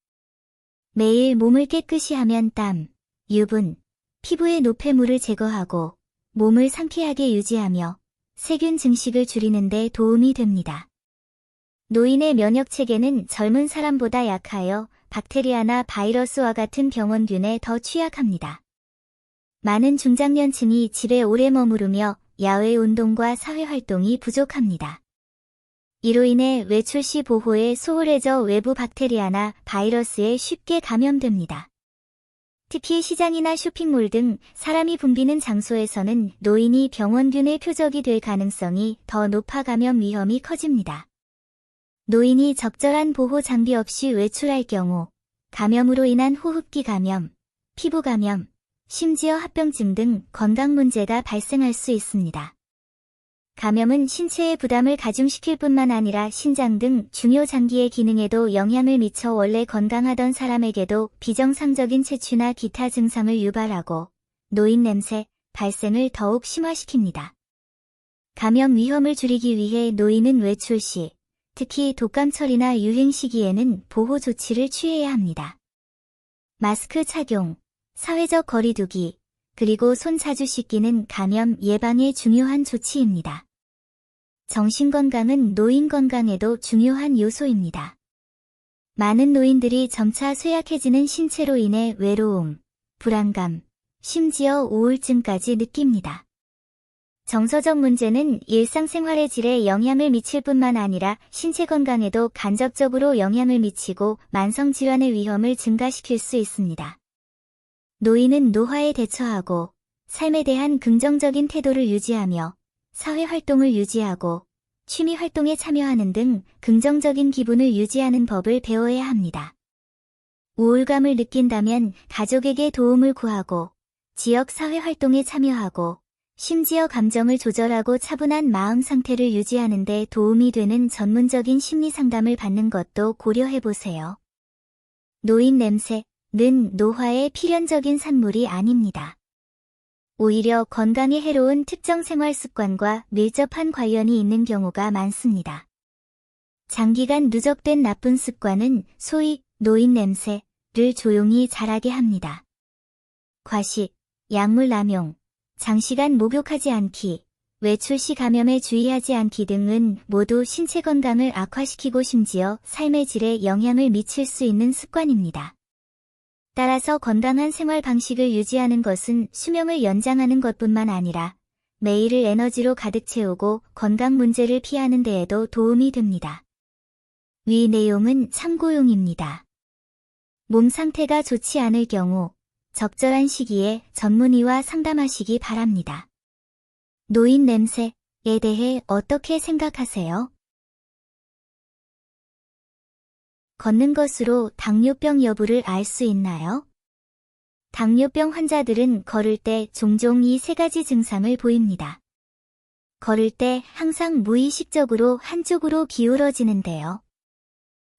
매일 몸을 깨끗이 하면 땀, 유분, 피부의 노폐물을 제거하고 몸을 상쾌하게 유지하며 세균 증식을 줄이는 데 도움이 됩니다. 노인의 면역체계는 젊은 사람보다 약하여 박테리아나 바이러스와 같은 병원균에 더 취약합니다. 많은 중장년층이 집에 오래 머무르며 야외 운동과 사회활동이 부족합니다. 이로 인해 외출 시 보호에 소홀해져 외부 박테리아나 바이러스에 쉽게 감염됩니다. 특히 시장이나 쇼핑몰 등 사람이 붐비는 장소에서는 노인이 병원균의 표적이 될 가능성이 더 높아 감염 위험이 커집니다. 노인이 적절한 보호 장비 없이 외출할 경우 감염으로 인한 호흡기 감염, 피부 감염, 심지어 합병증 등 건강 문제가 발생할 수 있습니다. 감염은 신체에 부담을 가중시킬 뿐만 아니라 신장 등 중요 장기의 기능에도 영향을 미쳐 원래 건강하던 사람에게도 비정상적인 체취나 기타 증상을 유발하고 노인 냄새 발생을 더욱 심화시킵니다. 감염 위험을 줄이기 위해 노인은 외출 시, 특히 독감철이나 유행 시기에는 보호 조치를 취해야 합니다. 마스크 착용, 사회적 거리 두기, 그리고 손 자주 씻기는 감염 예방에 중요한 조치입니다. 정신건강은 노인 건강에도 중요한 요소입니다. 많은 노인들이 점차 쇠약해지는 신체로 인해 외로움, 불안감, 심지어 우울증까지 느낍니다. 정서적 문제는 일상생활의 질에 영향을 미칠 뿐만 아니라 신체 건강에도 간접적으로 영향을 미치고 만성질환의 위험을 증가시킬 수 있습니다. 노인은 노화에 대처하고 삶에 대한 긍정적인 태도를 유지하며 사회활동을 유지하고 취미활동에 참여하는 등 긍정적인 기분을 유지하는 법을 배워야 합니다. 우울감을 느낀다면 가족에게 도움을 구하고 지역 사회활동에 참여하고 심지어 감정을 조절하고 차분한 마음 상태를 유지하는 데 도움이 되는 전문적인 심리 상담을 받는 것도 고려해보세요. 노인 냄새는 노화의 필연적인 산물이 아닙니다. 오히려 건강에 해로운 특정 생활 습관과 밀접한 관련이 있는 경우가 많습니다. 장기간 누적된 나쁜 습관은 소위 노인 냄새를 조용히 자라게 합니다. 과식, 약물 남용, 장시간 목욕하지 않기, 외출 시 감염에 주의하지 않기 등은 모두 신체 건강을 악화시키고 심지어 삶의 질에 영향을 미칠 수 있는 습관입니다. 따라서 건강한 생활 방식을 유지하는 것은 수명을 연장하는 것뿐만 아니라 매일을 에너지로 가득 채우고 건강 문제를 피하는 데에도 도움이 됩니다. 위 내용은 참고용입니다. 몸 상태가 좋지 않을 경우 적절한 시기에 전문의와 상담하시기 바랍니다. 노인 냄새에 대해 어떻게 생각하세요? 걷는 것으로 당뇨병 여부를 알 수 있나요? 당뇨병 환자들은 걸을 때 종종 이 세 가지 증상을 보입니다. 걸을 때 항상 무의식적으로 한쪽으로 기울어지는데요.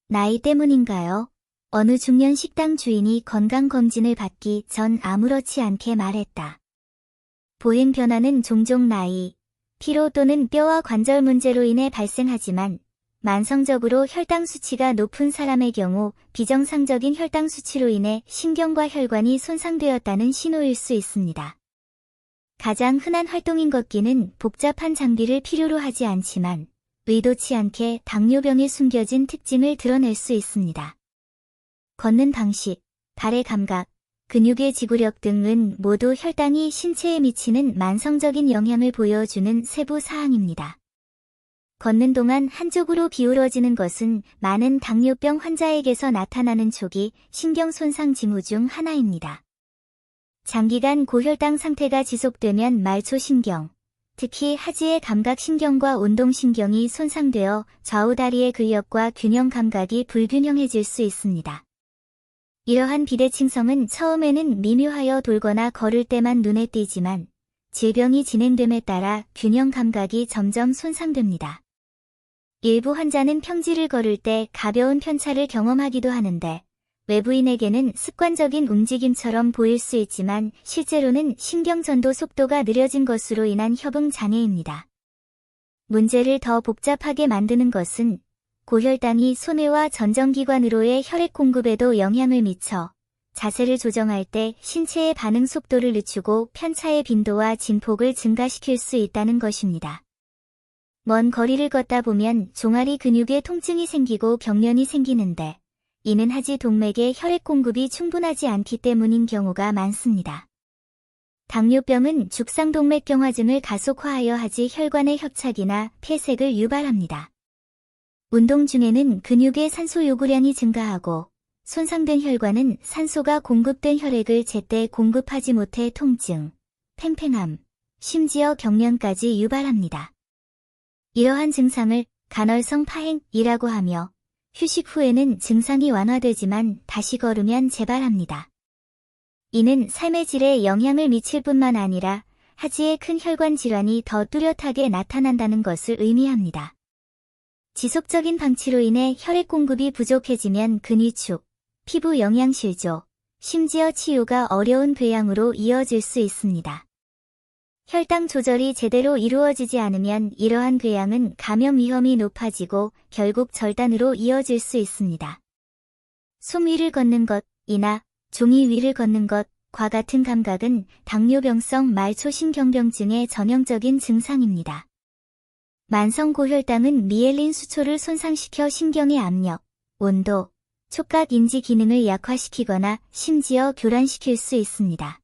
나이 때문인가요? 어느 중년 식당 주인이 건강검진을 받기 전 아무렇지 않게 말했다. 보행 변화는 종종 나이, 피로 또는 뼈와 관절 문제로 인해 발생하지만 만성적으로 혈당 수치가 높은 사람의 경우 비정상적인 혈당 수치로 인해 신경과 혈관이 손상되었다는 신호일 수 있습니다. 가장 흔한 활동인 걷기는 복잡한 장비를 필요로 하지 않지만 의도치 않게 당뇨병의 숨겨진 특징을 드러낼 수 있습니다. 걷는 방식, 발의 감각, 근육의 지구력 등은 모두 혈당이 신체에 미치는 만성적인 영향을 보여주는 세부 사항입니다. 걷는 동안 한쪽으로 기울어지는 것은 많은 당뇨병 환자에게서 나타나는 초기 신경 손상 징후 중 하나입니다. 장기간 고혈당 상태가 지속되면 말초신경, 특히 하지의 감각신경과 운동신경이 손상되어 좌우 다리의 근력과 균형 감각이 불균형해질 수 있습니다. 이러한 비대칭성은 처음에는 미묘하여 돌거나 걸을 때만 눈에 띄지만 질병이 진행됨에 따라 균형 감각이 점점 손상됩니다. 일부 환자는 평지를 걸을 때 가벼운 편차를 경험하기도 하는데 외부인에게는 습관적인 움직임처럼 보일 수 있지만 실제로는 신경전도 속도가 느려진 것으로 인한 협응 장애입니다. 문제를 더 복잡하게 만드는 것은 고혈당이 소뇌와 전정기관으로의 혈액 공급에도 영향을 미쳐 자세를 조정할 때 신체의 반응 속도를 늦추고 편차의 빈도와 진폭을 증가시킬 수 있다는 것입니다. 먼 거리를 걷다 보면 종아리 근육에 통증이 생기고 경련이 생기는데 이는 하지 동맥에 혈액 공급이 충분하지 않기 때문인 경우가 많습니다. 당뇨병은 죽상동맥경화증을 가속화하여 하지 혈관의 협착이나 폐색을 유발합니다. 운동 중에는 근육의 산소 요구량이 증가하고 손상된 혈관은 산소가 공급된 혈액을 제때 공급하지 못해 통증, 팽팽함, 심지어 경련까지 유발합니다. 이러한 증상을 간헐성 파행이라고 하며 휴식 후에는 증상이 완화되지만 다시 걸으면 재발합니다. 이는 삶의 질에 영향을 미칠 뿐만 아니라 하지의 큰 혈관 질환이 더 뚜렷하게 나타난다는 것을 의미합니다. 지속적인 방치로 인해 혈액 공급이 부족해지면 근위축, 피부 영양실조, 심지어 치유가 어려운 궤양으로 이어질 수 있습니다. 혈당 조절이 제대로 이루어지지 않으면 이러한 궤양은 감염 위험이 높아지고 결국 절단으로 이어질 수 있습니다. 솜 위를 걷는 것이나 종이 위를 걷는 것과 같은 감각은 당뇨병성 말초신경병증의 전형적인 증상입니다. 만성 고혈당은 미엘린 수초를 손상시켜 신경의 압력, 온도, 촉각 인지 기능을 약화시키거나 심지어 교란시킬 수 있습니다.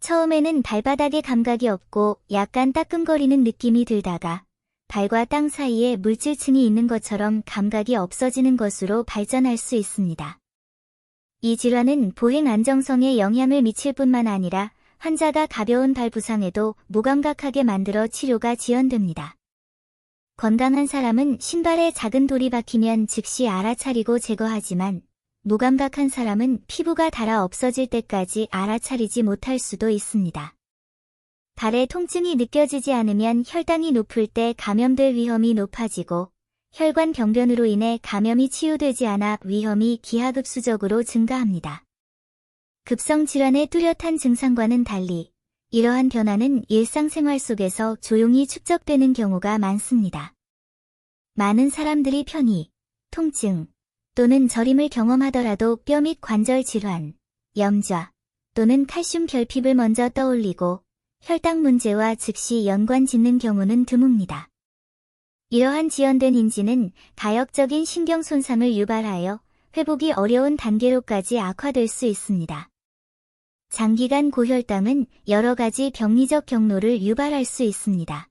처음에는 발바닥에 감각이 없고 약간 따끔거리는 느낌이 들다가 발과 땅 사이에 물질층이 있는 것처럼 감각이 없어지는 것으로 발전할 수 있습니다. 이 질환은 보행 안정성에 영향을 미칠 뿐만 아니라 환자가 가벼운 발 부상에도 무감각하게 만들어 치료가 지연됩니다. 건강한 사람은 신발에 작은 돌이 박히면 즉시 알아차리고 제거하지만 무감각한 사람은 피부가 닳아 없어질 때까지 알아차리지 못할 수도 있습니다. 발에 통증이 느껴지지 않으면 혈당이 높을 때 감염될 위험이 높아지고 혈관 병변으로 인해 감염이 치유되지 않아 위험이 기하급수적으로 증가합니다. 급성 질환의 뚜렷한 증상과는 달리 이러한 변화는 일상생활 속에서 조용히 축적되는 경우가 많습니다. 많은 사람들이 편히, 통증 또는 저림을 경험하더라도 뼈 및 관절 질환, 염좌 또는 칼슘 결핍을 먼저 떠올리고 혈당 문제와 즉시 연관 짓는 경우는 드뭅니다. 이러한 지연된 인지는 가역적인 신경 손상을 유발하여 회복이 어려운 단계로까지 악화될 수 있습니다. 장기간 고혈당은 여러 가지 병리적 경로를 유발할 수 있습니다.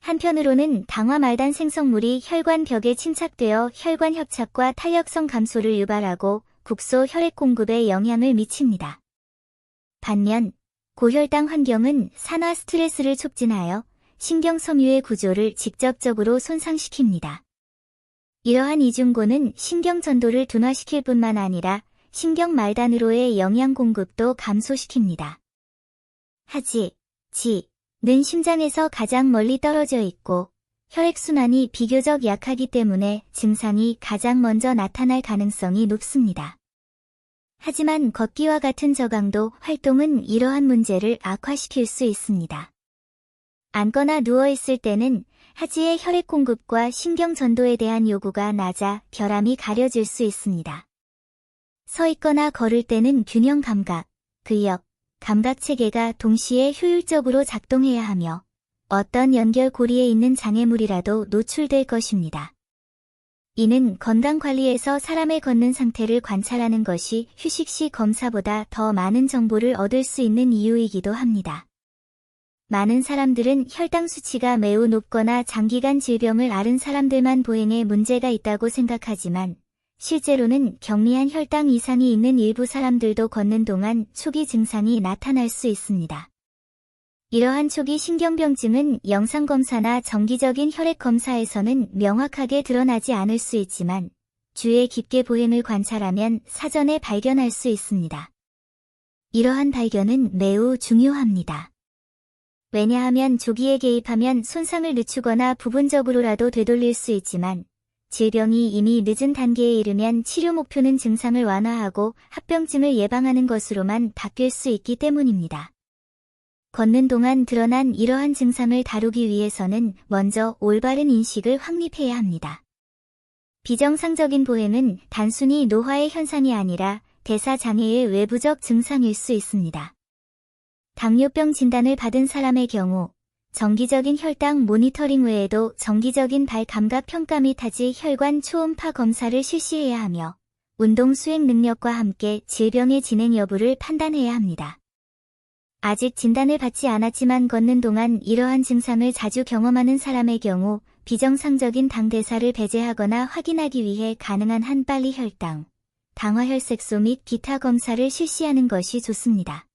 한편으로는 당화 말단 생성물이 혈관 벽에 침착되어 혈관 협착과 탄력성 감소를 유발하고 국소 혈액 공급에 영향을 미칩니다. 반면 고혈당 환경은 산화 스트레스를 촉진하여 신경 섬유의 구조를 직접적으로 손상시킵니다. 이러한 이중고는 신경 전도를 둔화시킬 뿐만 아니라 신경 말단으로의 영양 공급도 감소시킵니다. 는 심장에서 가장 멀리 떨어져 있고 혈액순환이 비교적 약하기 때문에 증상이 가장 먼저 나타날 가능성이 높습니다. 하지만 걷기와 같은 저강도 활동은 이러한 문제를 악화시킬 수 있습니다. 앉거나 누워있을 때는 하지의 혈액 공급과 신경 전도에 대한 요구가 낮아 결함이 가려질 수 있습니다. 서 있거나 걸을 때는 균형 감각, 근력, 감각 체계가 동시에 효율적으로 작동해야 하며 어떤 연결고리에 있는 장애물이라도 노출될 것입니다. 이는 건강관리에서 사람의 걷는 상태를 관찰하는 것이 휴식 시 검사보다 더 많은 정보를 얻을 수 있는 이유이기도 합니다. 많은 사람들은 혈당 수치가 매우 높거나 장기간 질병을 앓은 사람들만 보행에 문제가 있다고 생각하지만 실제로는 경미한 혈당 이상이 있는 일부 사람들도 걷는 동안 초기 증상이 나타날 수 있습니다. 이러한 초기 신경병증은 영상검사나 정기적인 혈액검사에서는 명확하게 드러나지 않을 수 있지만 주의 깊게 보행을 관찰하면 사전에 발견할 수 있습니다. 이러한 발견은 매우 중요합니다. 왜냐하면 조기에 개입하면 손상을 늦추거나 부분적으로라도 되돌릴 수 있지만 질병이 이미 늦은 단계에 이르면 치료 목표는 증상을 완화하고 합병증을 예방하는 것으로만 바뀔 수 있기 때문입니다. 걷는 동안 드러난 이러한 증상을 다루기 위해서는 먼저 올바른 인식을 확립해야 합니다. 비정상적인 보행은 단순히 노화의 현상이 아니라 대사장애의 외부적 증상일 수 있습니다. 당뇨병 진단을 받은 사람의 경우 정기적인 혈당 모니터링 외에도 정기적인 발 감각 평가 및 하지 혈관 초음파 검사를 실시해야 하며 운동 수행 능력과 함께 질병의 진행 여부를 판단해야 합니다. 아직 진단을 받지 않았지만 걷는 동안 이러한 증상을 자주 경험하는 사람의 경우 비정상적인 당 대사를 배제하거나 확인하기 위해 가능한 한 빨리 혈당, 당화혈색소 및 기타 검사를 실시하는 것이 좋습니다.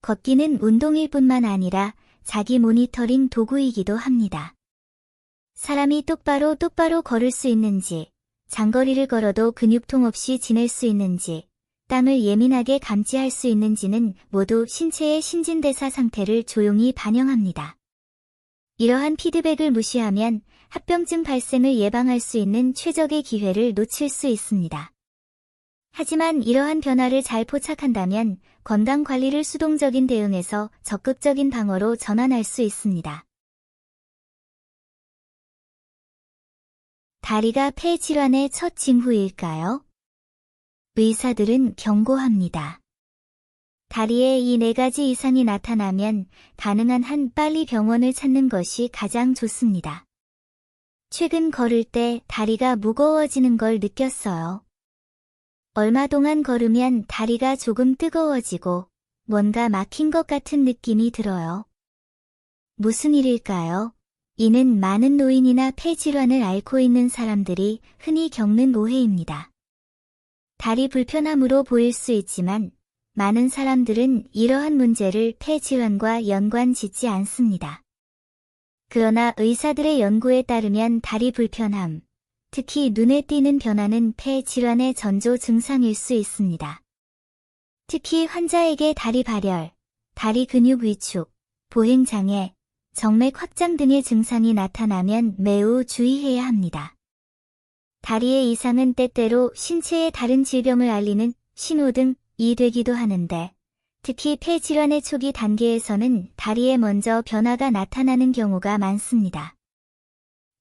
걷기는 운동일 뿐만 아니라 자기 모니터링 도구이기도 합니다. 사람이 똑바로 걸을 수 있는지, 장거리를 걸어도 근육통 없이 지낼 수 있는지, 땀을 예민하게 감지할 수 있는지는 모두 신체의 신진대사 상태를 조용히 반영합니다. 이러한 피드백을 무시하면 합병증 발생을 예방할 수 있는 최적의 기회를 놓칠 수 있습니다. 하지만 이러한 변화를 잘 포착한다면 건강관리를 수동적인 대응에서 적극적인 방어로 전환할 수 있습니다. 다리가 폐 질환의 첫 징후일까요? 의사들은 경고합니다. 다리에 이 4가지 이상이 나타나면 가능한 한 빨리 병원을 찾는 것이 가장 좋습니다. 최근 걸을 때 다리가 무거워지는 걸 느꼈어요. 얼마 동안 걸으면 다리가 조금 뜨거워지고 뭔가 막힌 것 같은 느낌이 들어요. 무슨 일일까요? 이는 많은 노인이나 폐질환을 앓고 있는 사람들이 흔히 겪는 오해입니다. 다리 불편함으로 보일 수 있지만 많은 사람들은 이러한 문제를 폐질환과 연관 짓지 않습니다. 그러나 의사들의 연구에 따르면 다리 불편함, 특히 눈에 띄는 변화는 폐질환의 전조 증상일 수 있습니다. 특히 환자에게 다리 발열, 다리 근육 위축, 보행장애, 정맥 확장 등의 증상이 나타나면 매우 주의해야 합니다. 다리의 이상은 때때로 신체의 다른 질병을 알리는 신호등이 되기도 하는데, 특히 폐질환의 초기 단계에서는 다리에 먼저 변화가 나타나는 경우가 많습니다.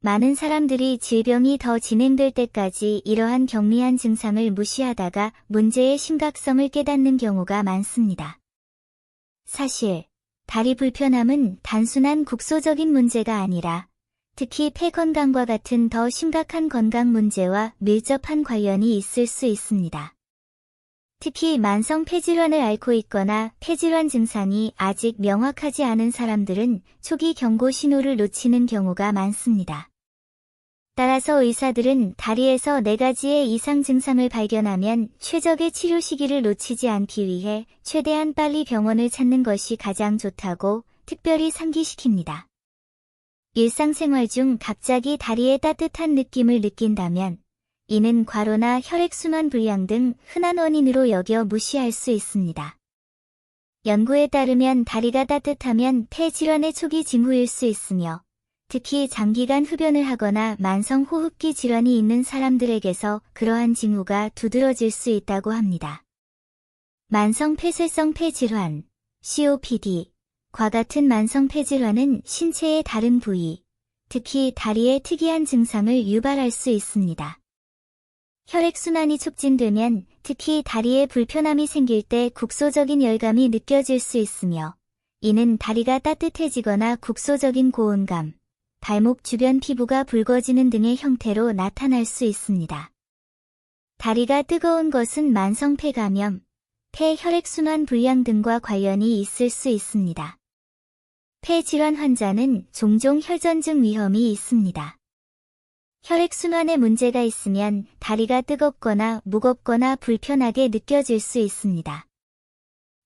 많은 사람들이 질병이 더 진행될 때까지 이러한 경미한 증상을 무시하다가 문제의 심각성을 깨닫는 경우가 많습니다. 사실, 다리 불편함은 단순한 국소적인 문제가 아니라 특히 폐 건강과 같은 더 심각한 건강 문제와 밀접한 관련이 있을 수 있습니다. 특히 만성 폐질환을 앓고 있거나 폐질환 증상이 아직 명확하지 않은 사람들은 초기 경고 신호를 놓치는 경우가 많습니다. 따라서 의사들은 다리에서 4가지의 이상 증상을 발견하면 최적의 치료 시기를 놓치지 않기 위해 최대한 빨리 병원을 찾는 것이 가장 좋다고 특별히 상기시킵니다. 일상생활 중 갑자기 다리에 따뜻한 느낌을 느낀다면 이는 과로나 혈액순환 불량 등 흔한 원인으로 여겨 무시할 수 있습니다. 연구에 따르면 다리가 따뜻하면 폐질환의 초기 징후일 수 있으며 특히 장기간 흡연을 하거나 만성 호흡기 질환이 있는 사람들에게서 그러한 징후가 두드러질 수 있다고 합니다. 만성 폐쇄성 폐질환, COPD, 과 같은 만성 폐질환은 신체의 다른 부위, 특히 다리에 특이한 증상을 유발할 수 있습니다. 혈액순환이 촉진되면 특히 다리에 불편함이 생길 때 국소적인 열감이 느껴질 수 있으며 이는 다리가 따뜻해지거나 국소적인 고온감, 발목 주변 피부가 붉어지는 등의 형태로 나타날 수 있습니다. 다리가 뜨거운 것은 만성 폐감염, 폐 혈액순환 불량 등과 관련이 있을 수 있습니다. 폐질환 환자는 종종 혈전증 위험이 있습니다. 혈액순환에 문제가 있으면 다리가 뜨겁거나 무겁거나 불편하게 느껴질 수 있습니다.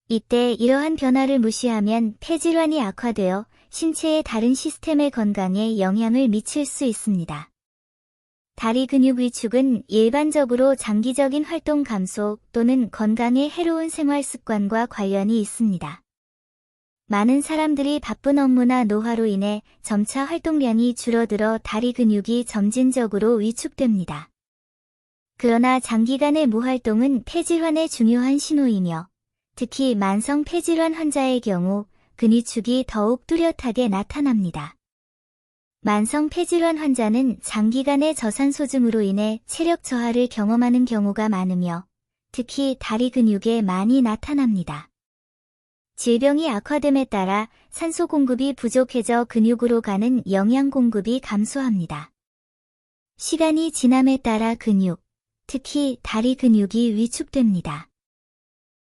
이때 이러한 변화를 무시하면 폐질환이 악화되어 신체의 다른 시스템의 건강에 영향을 미칠 수 있습니다. 다리 근육 위축은 일반적으로 장기적인 활동 감소 또는 건강에 해로운 생활 습관과 관련이 있습니다. 많은 사람들이 바쁜 업무나 노화로 인해 점차 활동량이 줄어들어 다리 근육이 점진적으로 위축됩니다. 그러나 장기간의 무활동은 폐질환의 중요한 신호이며 특히 만성 폐질환 환자의 경우 근위축이 더욱 뚜렷하게 나타납니다. 만성 폐질환 환자는 장기간의 저산소증으로 인해 체력 저하를 경험하는 경우가 많으며 특히 다리 근육에 많이 나타납니다. 질병이 악화됨에 따라 산소 공급이 부족해져 근육으로 가는 영양 공급이 감소합니다. 시간이 지남에 따라 근육, 특히 다리 근육이 위축됩니다.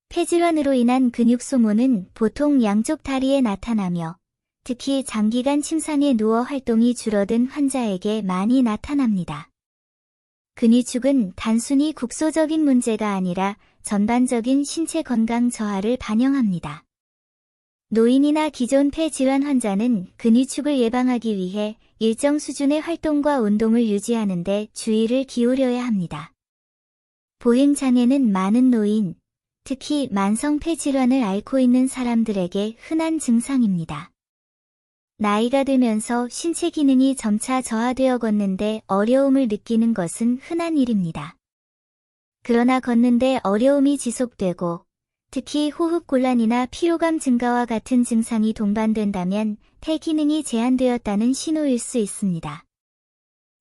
폐질환으로 인한 근육 소모는 보통 양쪽 다리에 나타나며 특히 장기간 침상에 누워 활동이 줄어든 환자에게 많이 나타납니다. 근위축은 단순히 국소적인 문제가 아니라 전반적인 신체 건강 저하를 반영합니다. 노인이나 기존 폐질환 환자는 근위축을 예방하기 위해 일정 수준의 활동과 운동을 유지하는 데 주의를 기울여야 합니다. 보행장애는 많은 노인, 특히 만성 폐질환을 앓고 있는 사람들에게 흔한 증상입니다. 나이가 들면서 신체 기능이 점차 저하되어 걷는데 어려움을 느끼는 것은 흔한 일입니다. 그러나 걷는데 어려움이 지속되고 특히 호흡곤란이나 피로감 증가와 같은 증상이 동반된다면 폐 기능이 제한되었다는 신호일 수 있습니다.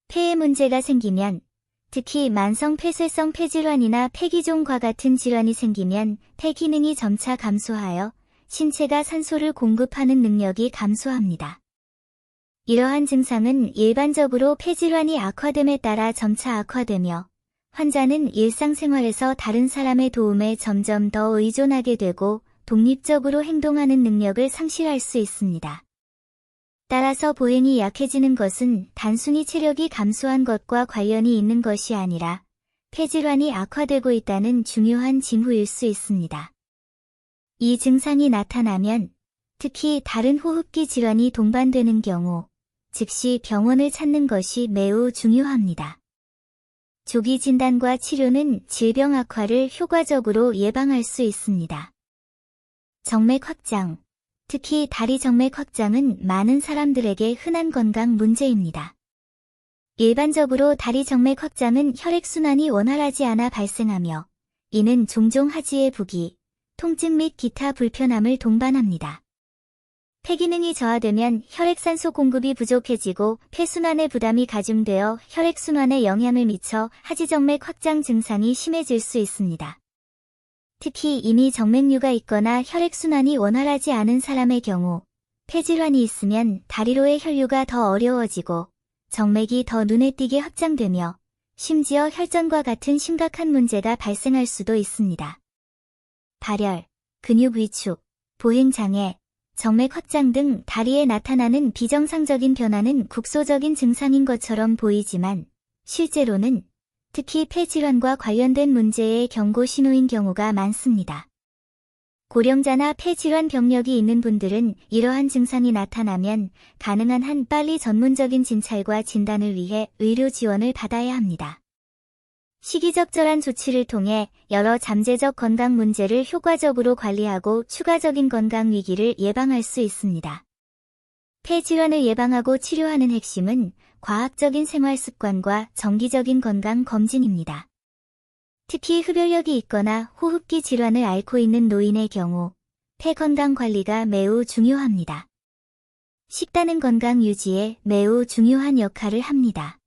폐에 문제가 생기면, 특히 만성 폐쇄성 폐질환이나 폐기종과 같은 질환이 생기면 폐 기능이 점차 감소하여 신체가 산소를 공급하는 능력이 감소합니다. 이러한 증상은 일반적으로 폐질환이 악화됨에 따라 점차 악화되며 환자는 일상생활에서 다른 사람의 도움에 점점 더 의존하게 되고 독립적으로 행동하는 능력을 상실할 수 있습니다. 따라서 보행이 약해지는 것은 단순히 체력이 감소한 것과 관련이 있는 것이 아니라 폐질환이 악화되고 있다는 중요한 징후일 수 있습니다. 이 증상이 나타나면 특히 다른 호흡기 질환이 동반되는 경우 즉시 병원을 찾는 것이 매우 중요합니다. 조기 진단과 치료는 질병 악화를 효과적으로 예방할 수 있습니다. 정맥 확장, 특히 다리 정맥 확장은 많은 사람들에게 흔한 건강 문제입니다. 일반적으로 다리 정맥 확장은 혈액순환이 원활하지 않아 발생하며 이는 종종 하지의 부기, 통증 및 기타 불편함을 동반합니다. 폐기능이 저하되면 혈액산소 공급이 부족해지고 폐순환의 부담이 가중되어 혈액순환에 영향을 미쳐 하지정맥 확장 증상이 심해질 수 있습니다. 특히 이미 정맥류가 있거나 혈액순환이 원활하지 않은 사람의 경우 폐질환이 있으면 다리로의 혈류가 더 어려워지고 정맥이 더 눈에 띄게 확장되며 심지어 혈전과 같은 심각한 문제가 발생할 수도 있습니다. 발열, 근육 위축, 보행장애, 정맥 확장 등 다리에 나타나는 비정상적인 변화는 국소적인 증상인 것처럼 보이지만 실제로는 특히 폐질환과 관련된 문제의 경고 신호인 경우가 많습니다. 고령자나 폐질환 병력이 있는 분들은 이러한 증상이 나타나면 가능한 한 빨리 전문적인 진찰과 진단을 위해 의료 지원을 받아야 합니다. 시기적절한 조치를 통해 여러 잠재적 건강 문제를 효과적으로 관리하고 추가적인 건강 위기를 예방할 수 있습니다. 폐질환을 예방하고 치료하는 핵심은 과학적인 생활 습관과 정기적인 건강 검진입니다. 특히 흡연력이 있거나 호흡기 질환을 앓고 있는 노인의 경우 폐 건강 관리가 매우 중요합니다. 식단은 건강 유지에 매우 중요한 역할을 합니다.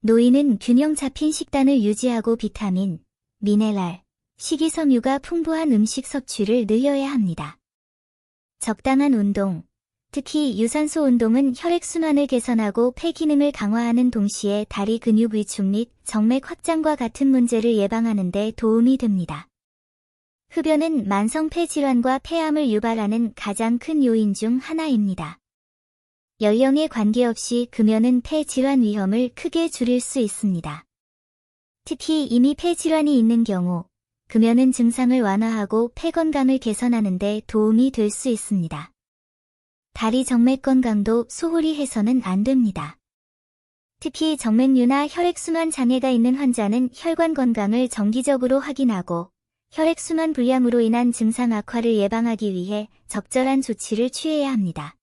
노인은 균형 잡힌 식단을 유지하고 비타민, 미네랄, 식이섬유가 풍부한 음식 섭취를 늘려야 합니다. 적당한 운동, 특히 유산소 운동은 혈액순환을 개선하고 폐 기능을 강화하는 동시에 다리 근육 위축 및 정맥 확장과 같은 문제를 예방하는 데 도움이 됩니다. 흡연은 만성 폐질환과 폐암을 유발하는 가장 큰 요인 중 하나입니다. 연령에 관계없이 금연은 폐질환 위험을 크게 줄일 수 있습니다. 특히 이미 폐질환이 있는 경우 금연은 증상을 완화하고 폐 건강을 개선하는 데 도움이 될 수 있습니다. 다리 정맥 건강도 소홀히 해서는 안 됩니다. 특히 정맥류나 혈액순환 장애가 있는 환자는 혈관 건강을 정기적으로 확인하고 혈액순환 불량으로 인한 증상 악화를 예방하기 위해 적절한 조치를 취해야 합니다.